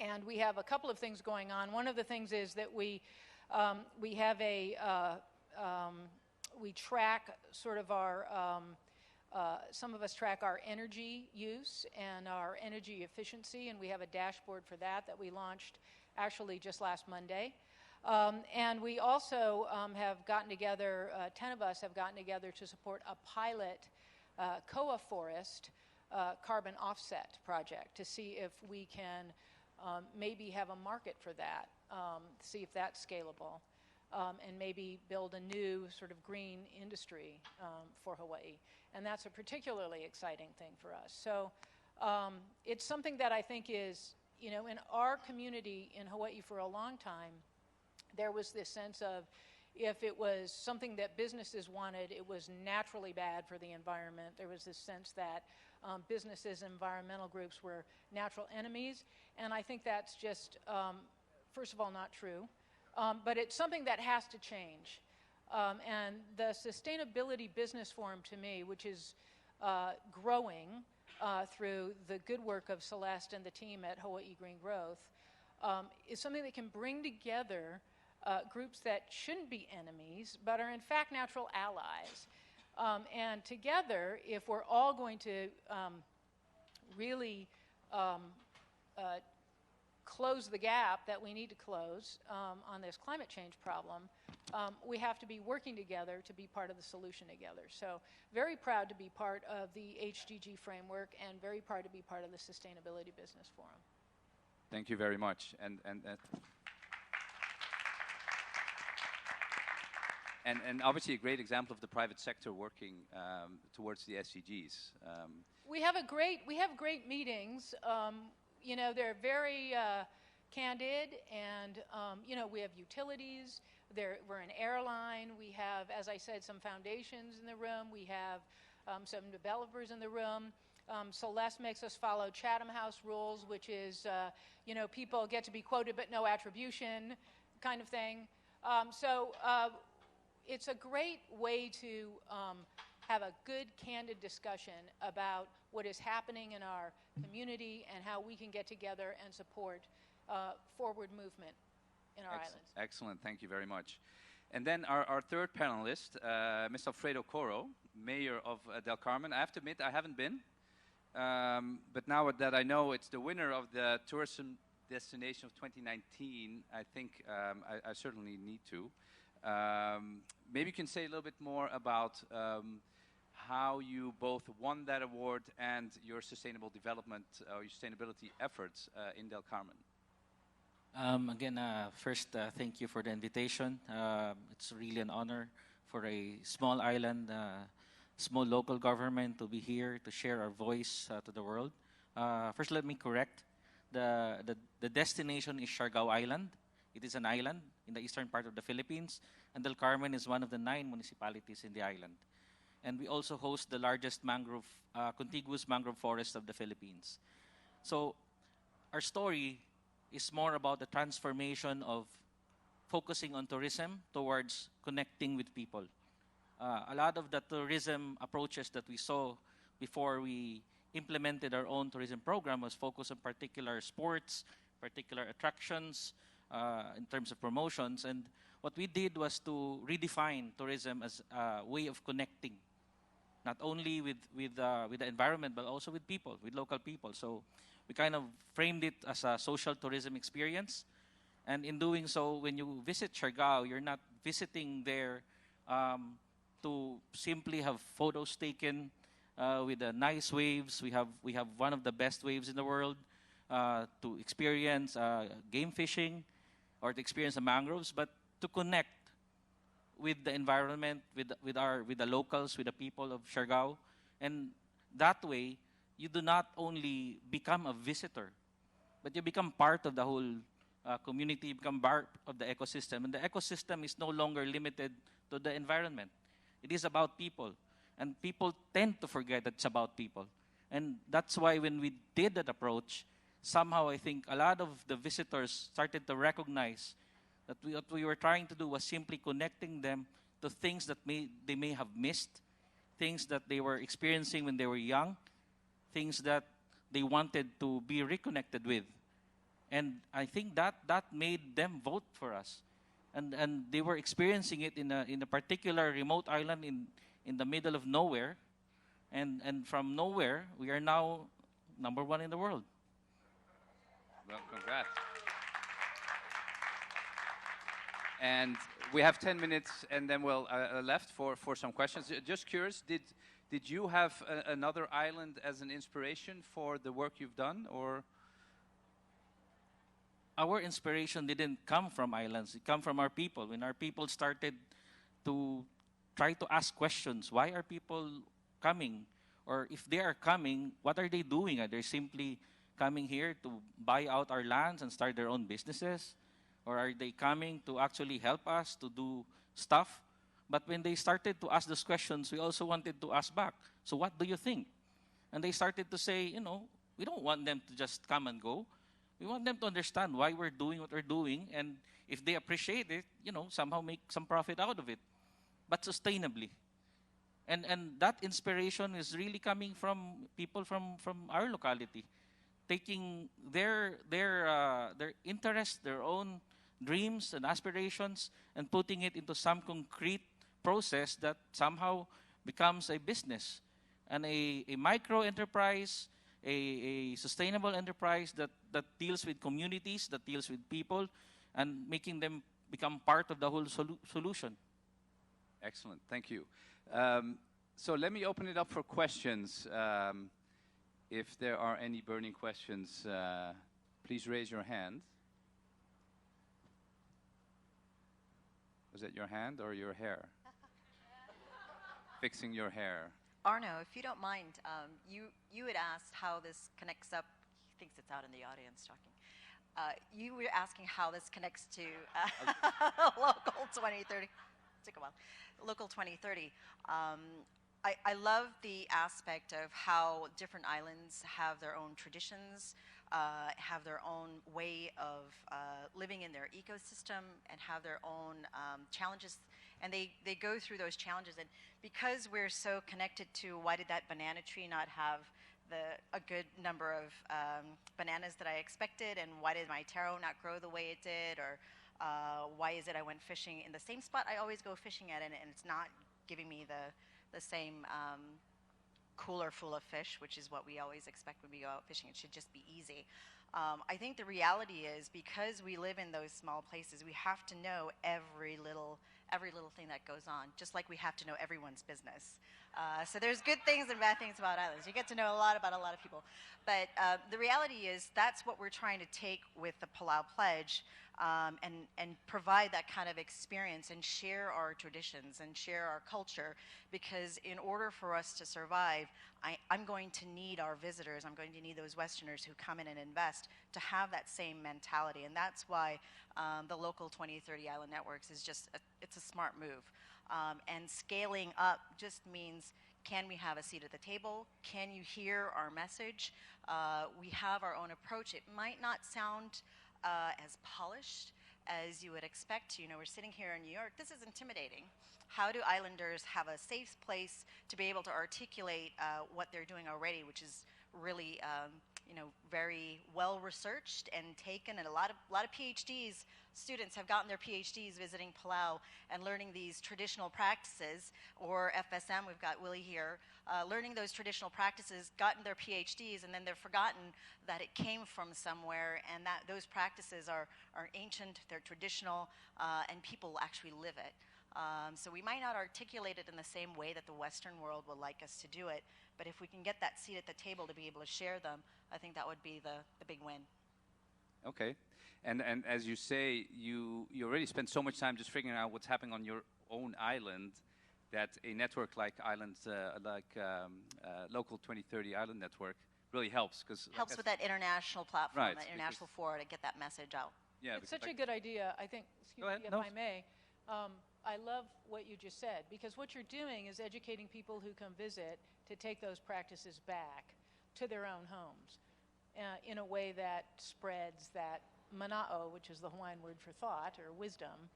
And we have a couple of things going on. One of the things is that we have we track sort of our, some of us track our energy use and our energy efficiency, and we have a dashboard for that we launched actually just last Monday. And we also have gotten together, 10 of us have gotten together to support a pilot koa forest carbon offset project to see if we can maybe have a market for that, see if that's scalable. and maybe build a new sort of green industry for Hawaii. And that's a particularly exciting thing for us. So it's something that I think is, you know, in our community in Hawaii for a long time, there was this sense of if it was something that businesses wanted, it was naturally bad for the environment. There was this sense that businesses and environmental groups were natural enemies. And I think that's just, first of all, not true. But it's something that has to change. And the Sustainability Business Forum, to me, which is growing through the good work of Celeste and the team at Hawaii Green Growth, is something that can bring together groups that shouldn't be enemies, but are in fact natural allies. And together, if we're all going to really close the gap that we need to close on this climate change problem, we have to be working together to be part of the solution together. So very proud to be part of the HDG framework and very proud to be part of the Sustainability Business Forum. Thank you very much. And obviously a great example of the private sector working towards the SDGs. We have great meetings. You know, they're very candid, and you know, we have utilities. We're an airline. We have, as I said, some foundations in the room. We have some developers in the room. Celeste makes us follow Chatham House rules, which is, you know, people get to be quoted but no attribution kind of thing. So it's a great way to have a good, candid discussion about what is happening in our community and how we can get together and support forward movement in our islands. Excellent, thank you very much. And then our third panelist, Ms. Alfredo Coro, Mayor of Del Carmen. I have to admit, I haven't been, but now that I know it's the winner of the Tourism Destination of 2019, I think I certainly need to. Maybe you can say a little bit more about how you both won that award and your sustainable development or your sustainability efforts in Del Carmen. Again, first, thank you for the invitation. It's really an honor for a small island, small local government to be here to share our voice to the world. First, let me correct. The destination is Siargao Island. It is an island in the eastern part of the Philippines, and Del Carmen is one of the 9 municipalities in the island. And we also host the largest contiguous mangrove forest of the Philippines. So our story is more about the transformation of focusing on tourism towards connecting with people. A lot of the tourism approaches that we saw before we implemented our own tourism program was focused on particular sports, particular attractions, in terms of promotions. And what we did was to redefine tourism as a way of connecting, not only with the environment, but also with people, with local people. So we kind of framed it as a social tourism experience. And in doing so, when you visit Siargao, you're not visiting there to simply have photos taken with the nice waves. We have one of the best waves in the world, to experience game fishing or to experience the mangroves, but to connect with the environment, with the locals, with the people of Siargao. And that way, you do not only become a visitor, but you become part of the whole community, you become part of the ecosystem. And the ecosystem is no longer limited to the environment. It is about people. And people tend to forget that it's about people. And that's why when we did that approach, somehow I think a lot of the visitors started to recognize that what we were trying to do was simply connecting them to things that they may have missed, things that they were experiencing when they were young, things that they wanted to be reconnected with. And I think that made them vote for us. And they were experiencing it in a particular remote island in the middle of nowhere. And from nowhere, we are now #1 in the world. Well, congrats. And we have 10 minutes and then we'll left for some questions. Just curious, did you have another island as an inspiration for the work you've done, or? our inspiration didn't come from islands. It come from our people. When our people started to try to ask questions, why are people coming? Or if they are coming, what are they doing? Are they simply coming here to buy out our lands and start their own businesses? Or are they coming to actually help us to do stuff? But when they started to ask those questions, we also wanted to ask back, so what do you think? And they started to say, you know, we don't want them to just come and go. We want them to understand why we're doing what we're doing, and if they appreciate it, you know, somehow make some profit out of it, but sustainably. And that inspiration is really coming from people from our locality, taking their interests, their own dreams and aspirations, and putting it into some concrete process that somehow becomes a business and a micro enterprise, a sustainable enterprise that deals with communities, that deals with people, and making them become part of the whole solution. Excellent, thank you. So let me open it up for questions. If there are any burning questions, please raise your hand. Was it your hand or your hair? Fixing your hair. Arno, if you don't mind, you had asked how this connects up. He thinks it's out in the audience talking. You were asking how this connects to Local 2030. Took a while. Local 2030. I love the aspect of how different islands have their own traditions, have their own way of living in their ecosystem, and have their own challenges. And they go through those challenges. And because we're so connected to why did that banana tree not have a good number of bananas that I expected, and why did my taro not grow the way it did, or why is it I went fishing in the same spot I always go fishing at, and it's not giving me the same cooler full of fish, which is what we always expect when we go out fishing. It should just be easy. I think the reality is, because we live in those small places, we have to know every little thing that goes on, just like we have to know everyone's business. So there's good things and bad things about islands. You get to know a lot about a lot of people. But the reality is, that's what we're trying to take with the Palau Pledge, and provide that kind of experience and share our traditions and share our culture, because in order for us to survive, I'm going to need our visitors, I'm going to need those Westerners who come in and invest to have that same mentality. And that's why the Local 2030 Island Networks is just, it's a smart move. And scaling up just means, can we have a seat at the table? Can you hear our message? We have our own approach. It might not sound as polished as you would expect. You know, we're sitting here in New York. This is intimidating. How do islanders have a safe place to be able to articulate what they're doing already, which is really, you know, very well researched and taken, and a lot of PhDs, students have gotten their PhDs visiting Palau and learning these traditional practices, or FSM, we've got Willie here, learning those traditional practices, gotten their PhDs, and then they've forgotten that it came from somewhere, and that those practices are ancient, they're traditional, and people actually live it. So we might not articulate it in the same way that the Western world would like us to do it, but if we can get that seat at the table to be able to share them, I think that would be the big win. Okay. And as you say, you already spent so much time just figuring out what's happening on your own island, that a network like Local 2030 Island Network really helps. Helps with that international platform, right, that international forum, to get that message out. Yeah, it's such a good idea. I think, excuse me, if I may, I love what you just said, because what you're doing is educating people who come visit to take those practices back to their own homes in a way that spreads that mana'o, which is the Hawaiian word for thought or wisdom,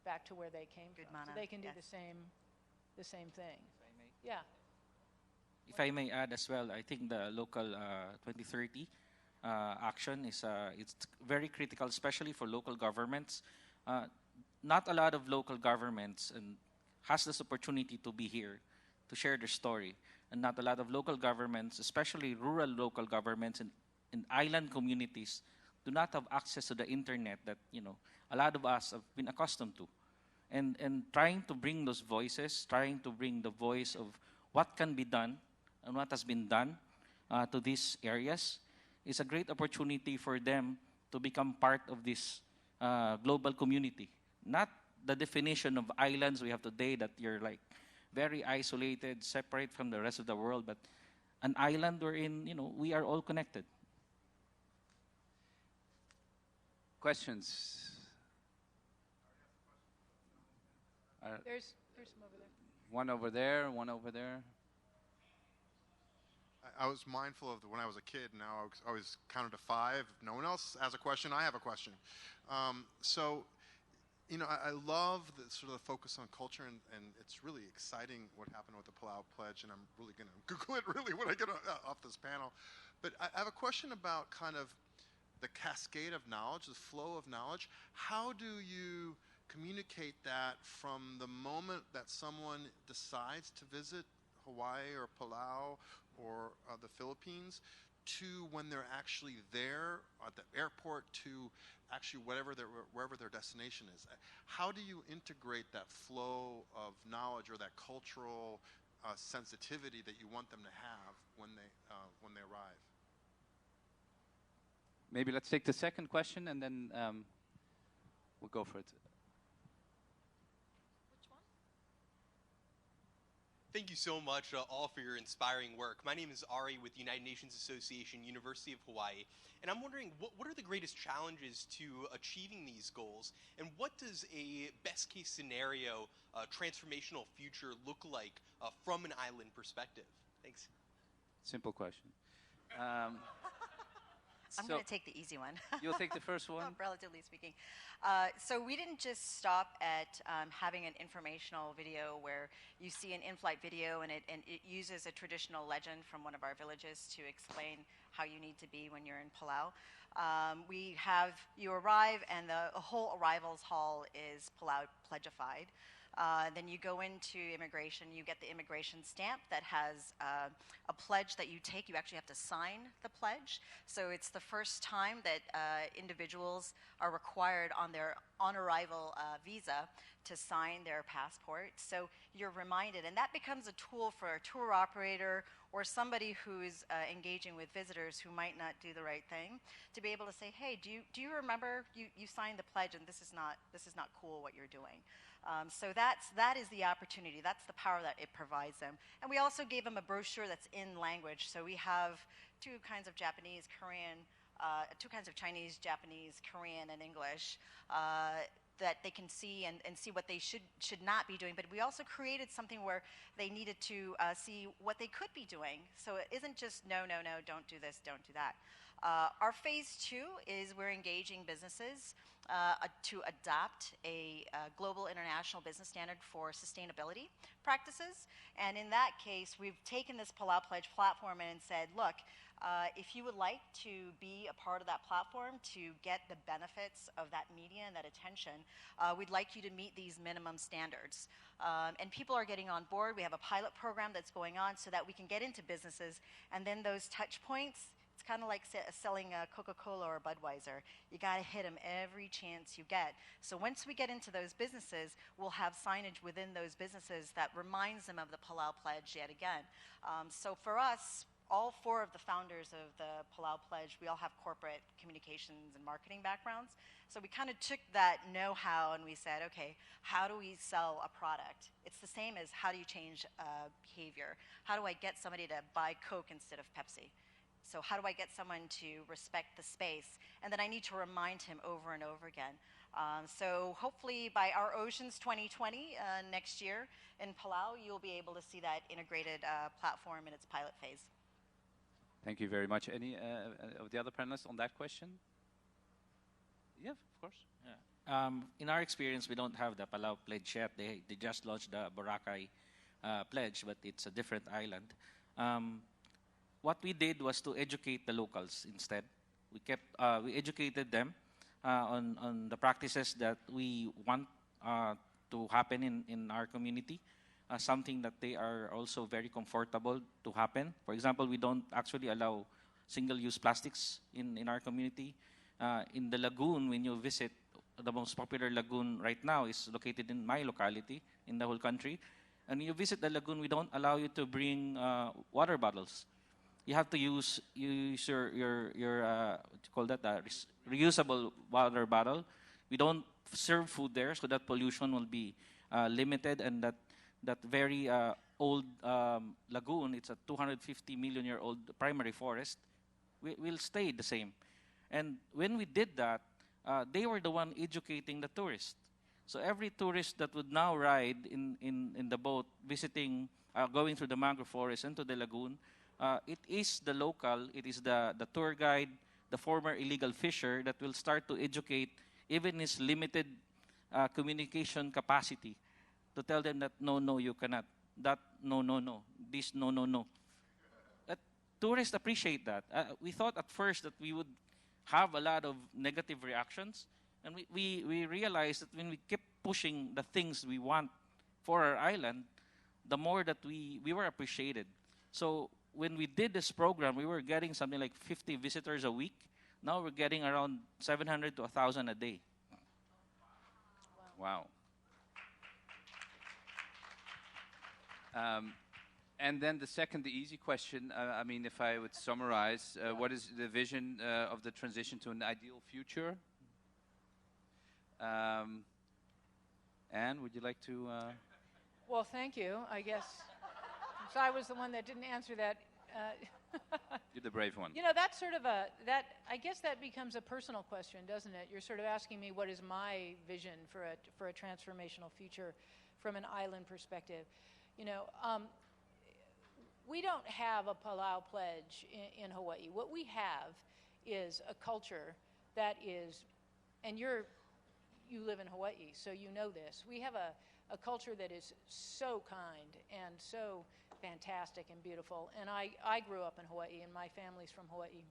back to where they came from. So they can do the same thing. If I may. Yeah. If I may add as well, I think the local 2030 action is it's very critical, especially for local governments. Not a lot of local governments has this opportunity to be here to share their story, and not a lot of local governments, especially rural local governments in island communities, do not have access to the internet that, you know, a lot of us have been accustomed to. And trying to bring those voices, trying to bring the voice of what can be done and what has been done to these areas is a great opportunity for them to become part of this global community. Not the definition of islands we have today, that you're like very isolated, separate from the rest of the world, but an island wherein, we are all connected. Questions? There's some over there. One over there, one over there. I was mindful of when I was a kid. Now I always counted to 5. If no one else has a question, I have a question. I love the sort of the focus on culture, and it's really exciting what happened with the Palau Pledge, and I'm really going to Google it really when I get off this panel. But I have a question about kind of the cascade of knowledge, the flow of knowledge. How do you communicate that from the moment that someone decides to visit Hawaii or Palau or the Philippines to when they're actually there at the airport to actually wherever their destination is? How do you integrate that flow of knowledge or that cultural sensitivity that you want them to have when they arrive? Maybe let's take the second question and then we'll go for it. Thank you so much all for your inspiring work. My name is Ari with the United Nations Association, University of Hawaii, and I'm wondering what are the greatest challenges to achieving these goals, and what does a best case scenario transformational future look like from an island perspective? Thanks. Simple question. I'm going to take the easy one. You'll take the first one? Relatively speaking. So we didn't just stop at having an informational video where you see an in-flight video and it uses a traditional legend from one of our villages to explain how you need to be when you're in Palau. You arrive and the whole arrivals hall is Palau pledgified. Then you go into immigration, you get the immigration stamp that has a pledge that you take. You actually have to sign the pledge. So it's the first time that individuals are required on their on-arrival visa to sign their passport. So you're reminded, and that becomes a tool for a tour operator or somebody who's engaging with visitors who might not do the right thing, to be able to say, hey, do you remember you signed the pledge and this is not cool what you're doing. So that is the opportunity. That's the power that it provides them. And we also gave them a brochure that's in language. So we have 2 kinds of Japanese, Korean, 2 kinds of Chinese, Japanese, Korean, and English that they can see and see what they should not be doing. But we also created something where they needed to see what they could be doing. So it isn't just no, don't do this, don't do that. Our phase 2 is we're engaging businesses to adopt a global international business standard for sustainability practices. And in that case, we've taken this Palau Pledge platform and said, look, if you would like to be a part of that platform to get the benefits of that media and that attention, we'd like you to meet these minimum standards. And people are getting on board. We have a pilot program that's going on so that we can get into businesses, and then those touch points, it's kind of like selling a Coca-Cola or Budweiser. You got to hit them every chance you get. So once we get into those businesses, we'll have signage within those businesses that reminds them of the Palau Pledge yet again. So for us, all 4 of the founders of the Palau Pledge, we all have corporate communications and marketing backgrounds. So we kind of took that know-how and we said, okay, how do we sell a product? It's the same as how do you change behavior? How do I get somebody to buy Coke instead of Pepsi? So how do I get someone to respect the space? And then I need to remind him over and over again. So hopefully by our Oceans 2020 next year in Palau, you'll be able to see that integrated platform in its pilot phase. Thank you very much. Any of the other panelists on that question? Yeah, of course. Yeah. In our experience, we don't have the Palau Pledge yet. They just launched the Boracay Pledge, but it's a different island. What we did was to educate the locals instead. We educated them on the practices that we want to happen in our community, something that they are also very comfortable to happen. For example, we don't actually allow single-use plastics in our community. In the lagoon, when you visit, the most popular lagoon right now is located in my locality in the whole country. And when you visit the lagoon, we don't allow you to bring water bottles. you have to use your what you call that, reusable water bottle. We don't serve food there, so that pollution will be limited, and that very old lagoon, it's a 250 million year old primary forest, will stay the same. And when we did that, they were the one educating the tourists. So every tourist that would now ride in the boat, visiting, going through the mangrove forest into the lagoon, it is the local, it is the tour guide, the former illegal fisher that will start to educate even his limited communication capacity, to tell them that no, you cannot. That no. This no. Tourists appreciate that. We thought at first that we would have a lot of negative reactions, and we realized that when we kept pushing the things we want for our island, the more that we were appreciated. So when we did this program, we were getting something like 50 visitors a week. Now we're getting around 700 to 1,000 a day. Wow. And then the second, the easy question, I mean, if I would summarize, what is the vision of the transition to an ideal future? Anne, would you like to? Well, thank you, I guess. Since I was the one that didn't answer that. You're the brave one. You know, that's sort of I guess that becomes a personal question, doesn't it? You're sort of asking me what is my vision for a transformational future from an island perspective. You know, we don't have a Palau pledge in Hawaii. What we have is a culture that is, and you live in Hawaii, so you know this. We have a culture that is so kind and so fantastic and beautiful. And I grew up in Hawaii, and my family's from Hawaii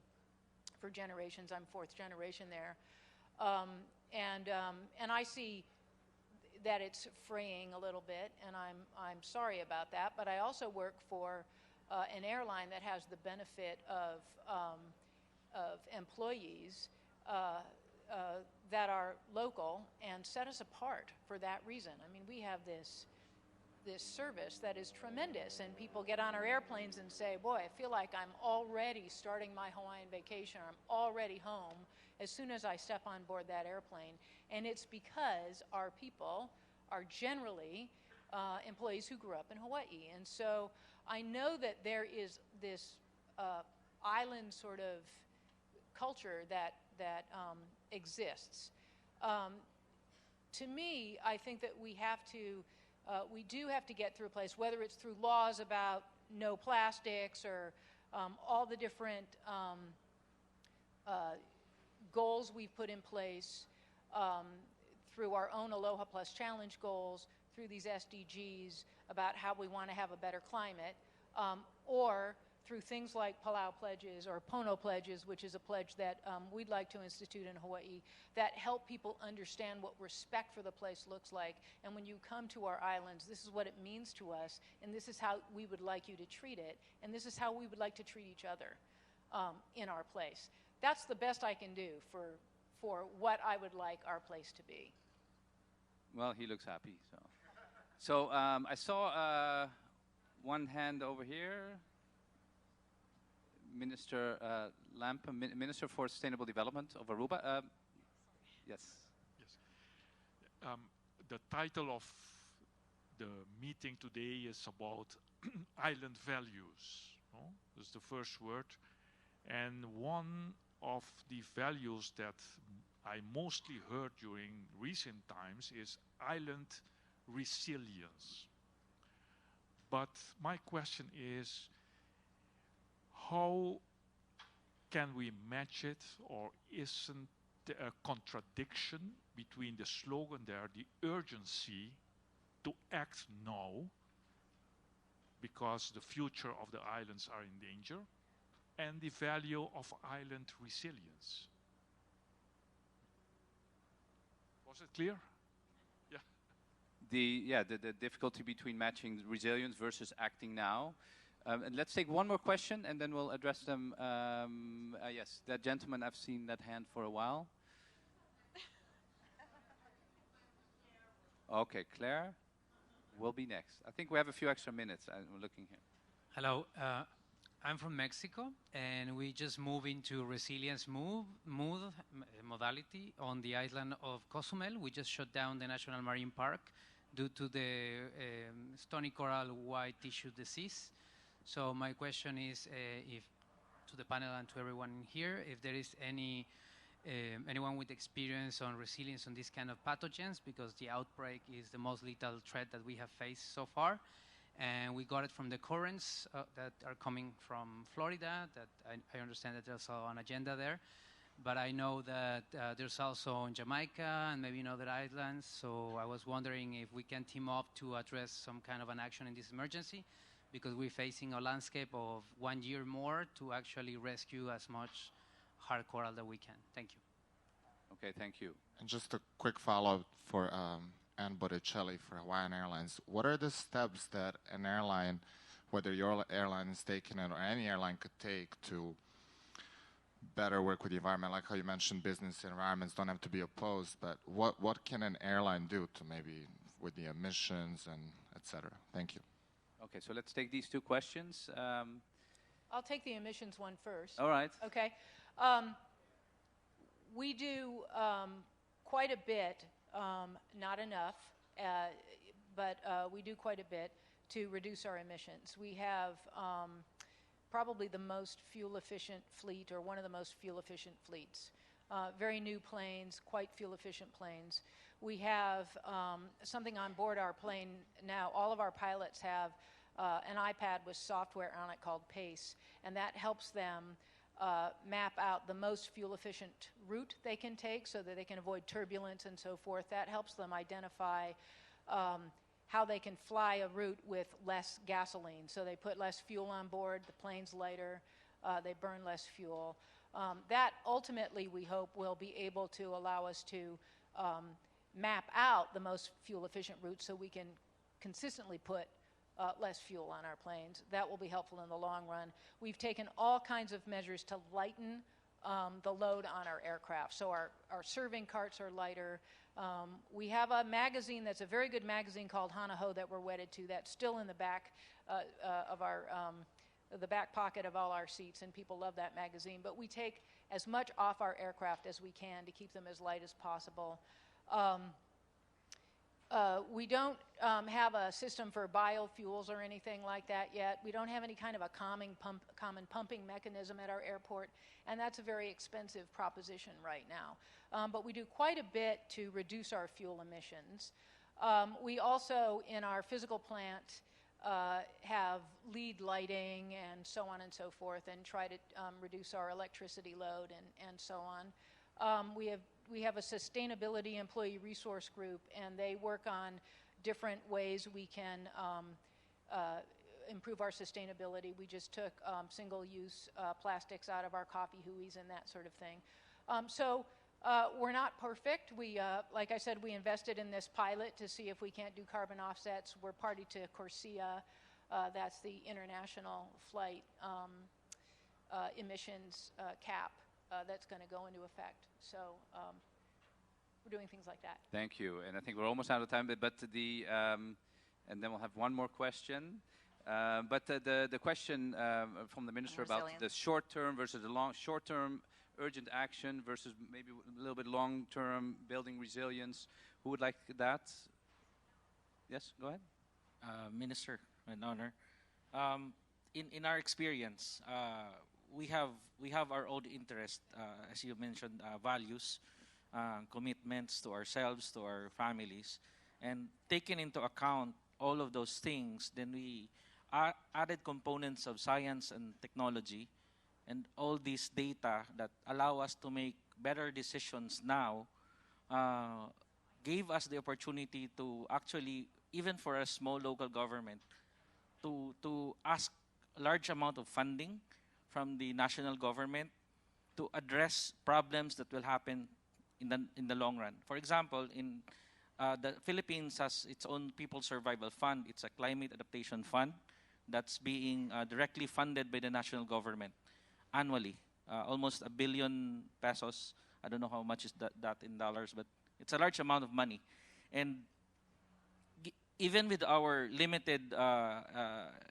for generations. I'm fourth generation there. And I see that it's fraying a little bit, and I'm sorry about that. But I also work for an airline that has the benefit of employees that are local and set us apart for that reason. I mean, we have this service that is tremendous, and people get on our airplanes and say, boy, I feel like I'm already starting my Hawaiian vacation, or I'm already home as soon as I step on board that airplane. And it's because our people are generally employees who grew up in Hawaii. And so I know that there is this island sort of culture that exists. To me, I think that we do have to get through a place, whether it's through laws about no plastics or all the different goals we've put in place, through our own Aloha Plus Challenge goals, through these SDGs about how we want to have a better climate, or through things like Palau pledges or Pono pledges, which is a pledge that we'd like to institute in Hawaii, that help people understand what respect for the place looks like. And when you come to our islands, this is what it means to us, and this is how we would like you to treat it, and this is how we would like to treat each other in our place. That's the best I can do for what I would like our place to be. Well, he looks happy. So I saw one hand over here. Minister Lampa, Minister for Sustainable Development of Aruba. Yes. The title of the meeting today is about island values. No? That's the first word. And one of the values that I mostly heard during recent times is island resilience. But my question is, how can we match it, or isn't there a contradiction between the slogan there, the urgency to act now, because the future of the islands are in danger, and the value of island resilience? Was it clear? Yeah. The difficulty between matching resilience versus acting now. And let's take one more question, and then we'll address them. Yes, that gentleman, I've seen that hand for a while. Okay, Claire will be next. I think we have a few extra minutes. I'm looking here. Hello. I'm from Mexico, and we just moved into resilience modality on the island of Cozumel. We just shut down the National Marine Park due to the stony coral white tissue disease. So my question is, if to the panel and to everyone here, if there is anyone with experience on resilience on these kind of pathogens, because the outbreak is the most lethal threat that we have faced so far. And we got it from the currents that are coming from Florida, that I understand that there's an agenda there. But I know that there's also in Jamaica and maybe in other islands. So I was wondering if we can team up to address some kind of an action in this emergency, because we're facing a landscape of 1 year more to actually rescue as much hard coral that we can. Thank you. Okay, thank you. And just a quick follow-up for Ann Botticelli for Hawaiian Airlines. What are the steps that an airline, whether your airline is taking it or any airline, could take to better work with the environment? Like how you mentioned business environments don't have to be opposed, but what can an airline do to maybe with the emissions and et cetera? Thank you. Okay, so let's take these two questions. I'll take the emissions one first. All right. Okay. We do quite a bit, not enough, but we do quite a bit to reduce our emissions. We have probably the most fuel-efficient fleet, or one of the most fuel-efficient fleets. Very new planes, quite fuel-efficient planes. We have something on board our plane now. All of our pilots have an iPad with software on it called PACE, and that helps them map out the most fuel-efficient route they can take so that they can avoid turbulence and so forth. That helps them identify how they can fly a route with less gasoline. So they put less fuel on board, the plane's lighter, they burn less fuel. That ultimately, we hope, will be able to allow us to map out the most fuel-efficient routes so we can consistently put less fuel on our planes. That will be helpful in the long run. We've taken all kinds of measures to lighten the load on our aircraft. So our serving carts are lighter. We have a magazine that's a very good magazine called Hanaho that we're wedded to. That's still in the back of our the back pocket of all our seats, and people love that magazine. But we take as much off our aircraft as we can to keep them as light as possible. We don't have a system for biofuels or anything like that yet. We don't have any kind of a common pumping mechanism at our airport, and that's a very expensive proposition right now. But we do quite a bit to reduce our fuel emissions. We also, in our physical plant, have lead lighting and so on and so forth, and try to reduce our electricity load and so on. We have a sustainability employee resource group, and they work on different ways we can improve our sustainability. We just took single-use plastics out of our coffee hueys and that sort of thing. So we're not perfect. We, like I said, we invested in this pilot to see if we can't do carbon offsets. We're party to CORSIA. That's the international flight emissions cap that's going to go into effect. So we're doing things like that. Thank you. And I think we're almost out of time, but and then we'll have one more question. But the question from the minister about the short-term versus the short-term urgent action versus maybe a little bit long-term building resilience. Who would like that? Yes, go ahead. Minister, an honor. In our experience, we have our own interest, as you mentioned, values, commitments to ourselves, to our families, and taking into account all of those things, then we added components of science and technology, and all these data that allow us to make better decisions now gave us the opportunity to actually, even for a small local government, to ask a large amount of funding from the national government to address problems that will happen in the long run. For example, in the Philippines has its own People Survival Fund. It's a climate adaptation fund that's being directly funded by the national government annually, almost ₱1 billion. I don't know how much is that in dollars, but it's a large amount of money. And even with our limited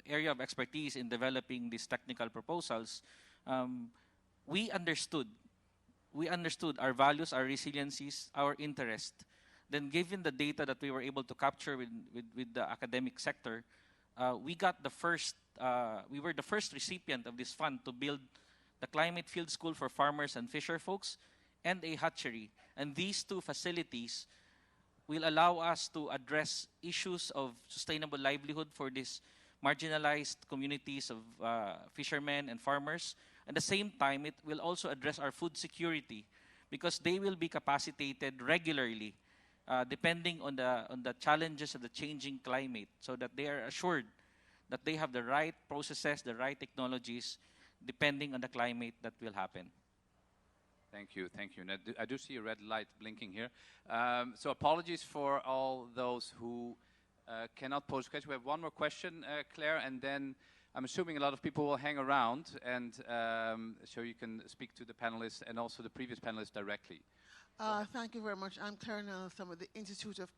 area of expertise in developing these technical proposals, we understood our values, our resiliencies, our interest. Then given the data that we were able to capture with the academic sector, we were the first recipient of this fund to build the Climate Field School for farmers and fisher folks and a hatchery. And these two facilities will allow us to address issues of sustainable livelihood for these marginalized communities of fishermen and farmers. At the same time, it will also address our food security because they will be capacitated regularly depending on the challenges of the changing climate so that they are assured that they have the right processes, the right technologies, depending on the climate that will happen. Thank you, thank you. And I do see a red light blinking here. So apologies for all those who cannot pose questions. We have one more question, Claire, and then I'm assuming a lot of people will hang around, and so you can speak to the panelists and also the previous panelists directly. Thank you very much. I'm Claire Nelson with the Institute of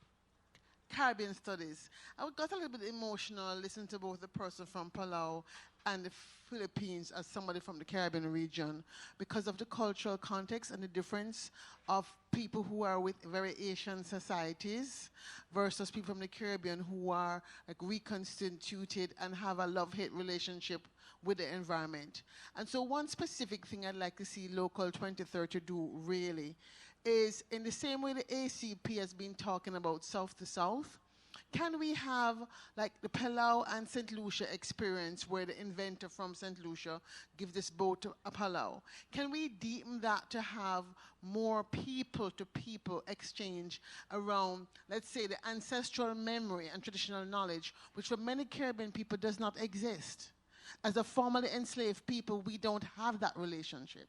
Caribbean Studies. I got a little bit emotional listening to both the person from Palau and the Philippines as somebody from the Caribbean region because of the cultural context and the difference of people who are with very Asian societies versus people from the Caribbean who are like reconstituted and have a love-hate relationship with the environment. And so one specific thing I'd like to see Local 2030 do really is in the same way the ACP has been talking about south to south, can we have like the Palau and St. Lucia experience where the inventor from St. Lucia gives this boat to a Palau? Can we deepen that to have more people-to-people exchange around, let's say, the ancestral memory and traditional knowledge, which for many Caribbean people does not exist? As a formerly enslaved people, we don't have that relationship.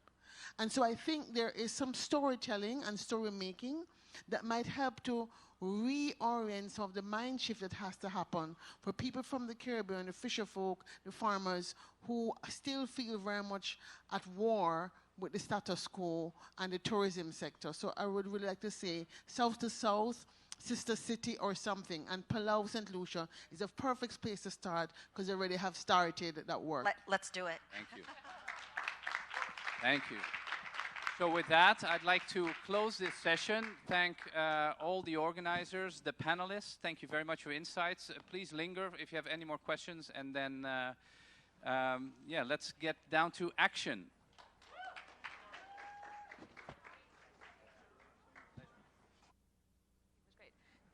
And so I think there is some storytelling and story making that might help to reorient some of the mind shift that has to happen for people from the Caribbean, the fisher folk, the farmers, who still feel very much at war with the status quo and the tourism sector. So I would really like to say south to south, sister city or something, and Palau, St. Lucia is a perfect place to start because they already have started that work. Let's do it. Thank you. Thank you. So with that, I'd like to close this session. Thank all the organizers, the panelists. Thank you very much for your insights. Please linger if you have any more questions, and then, yeah, let's get down to action.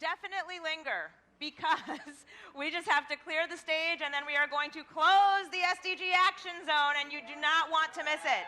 Definitely linger, because we just have to clear the stage, and then we are going to close the SDG Action Zone, and you do not want to miss it.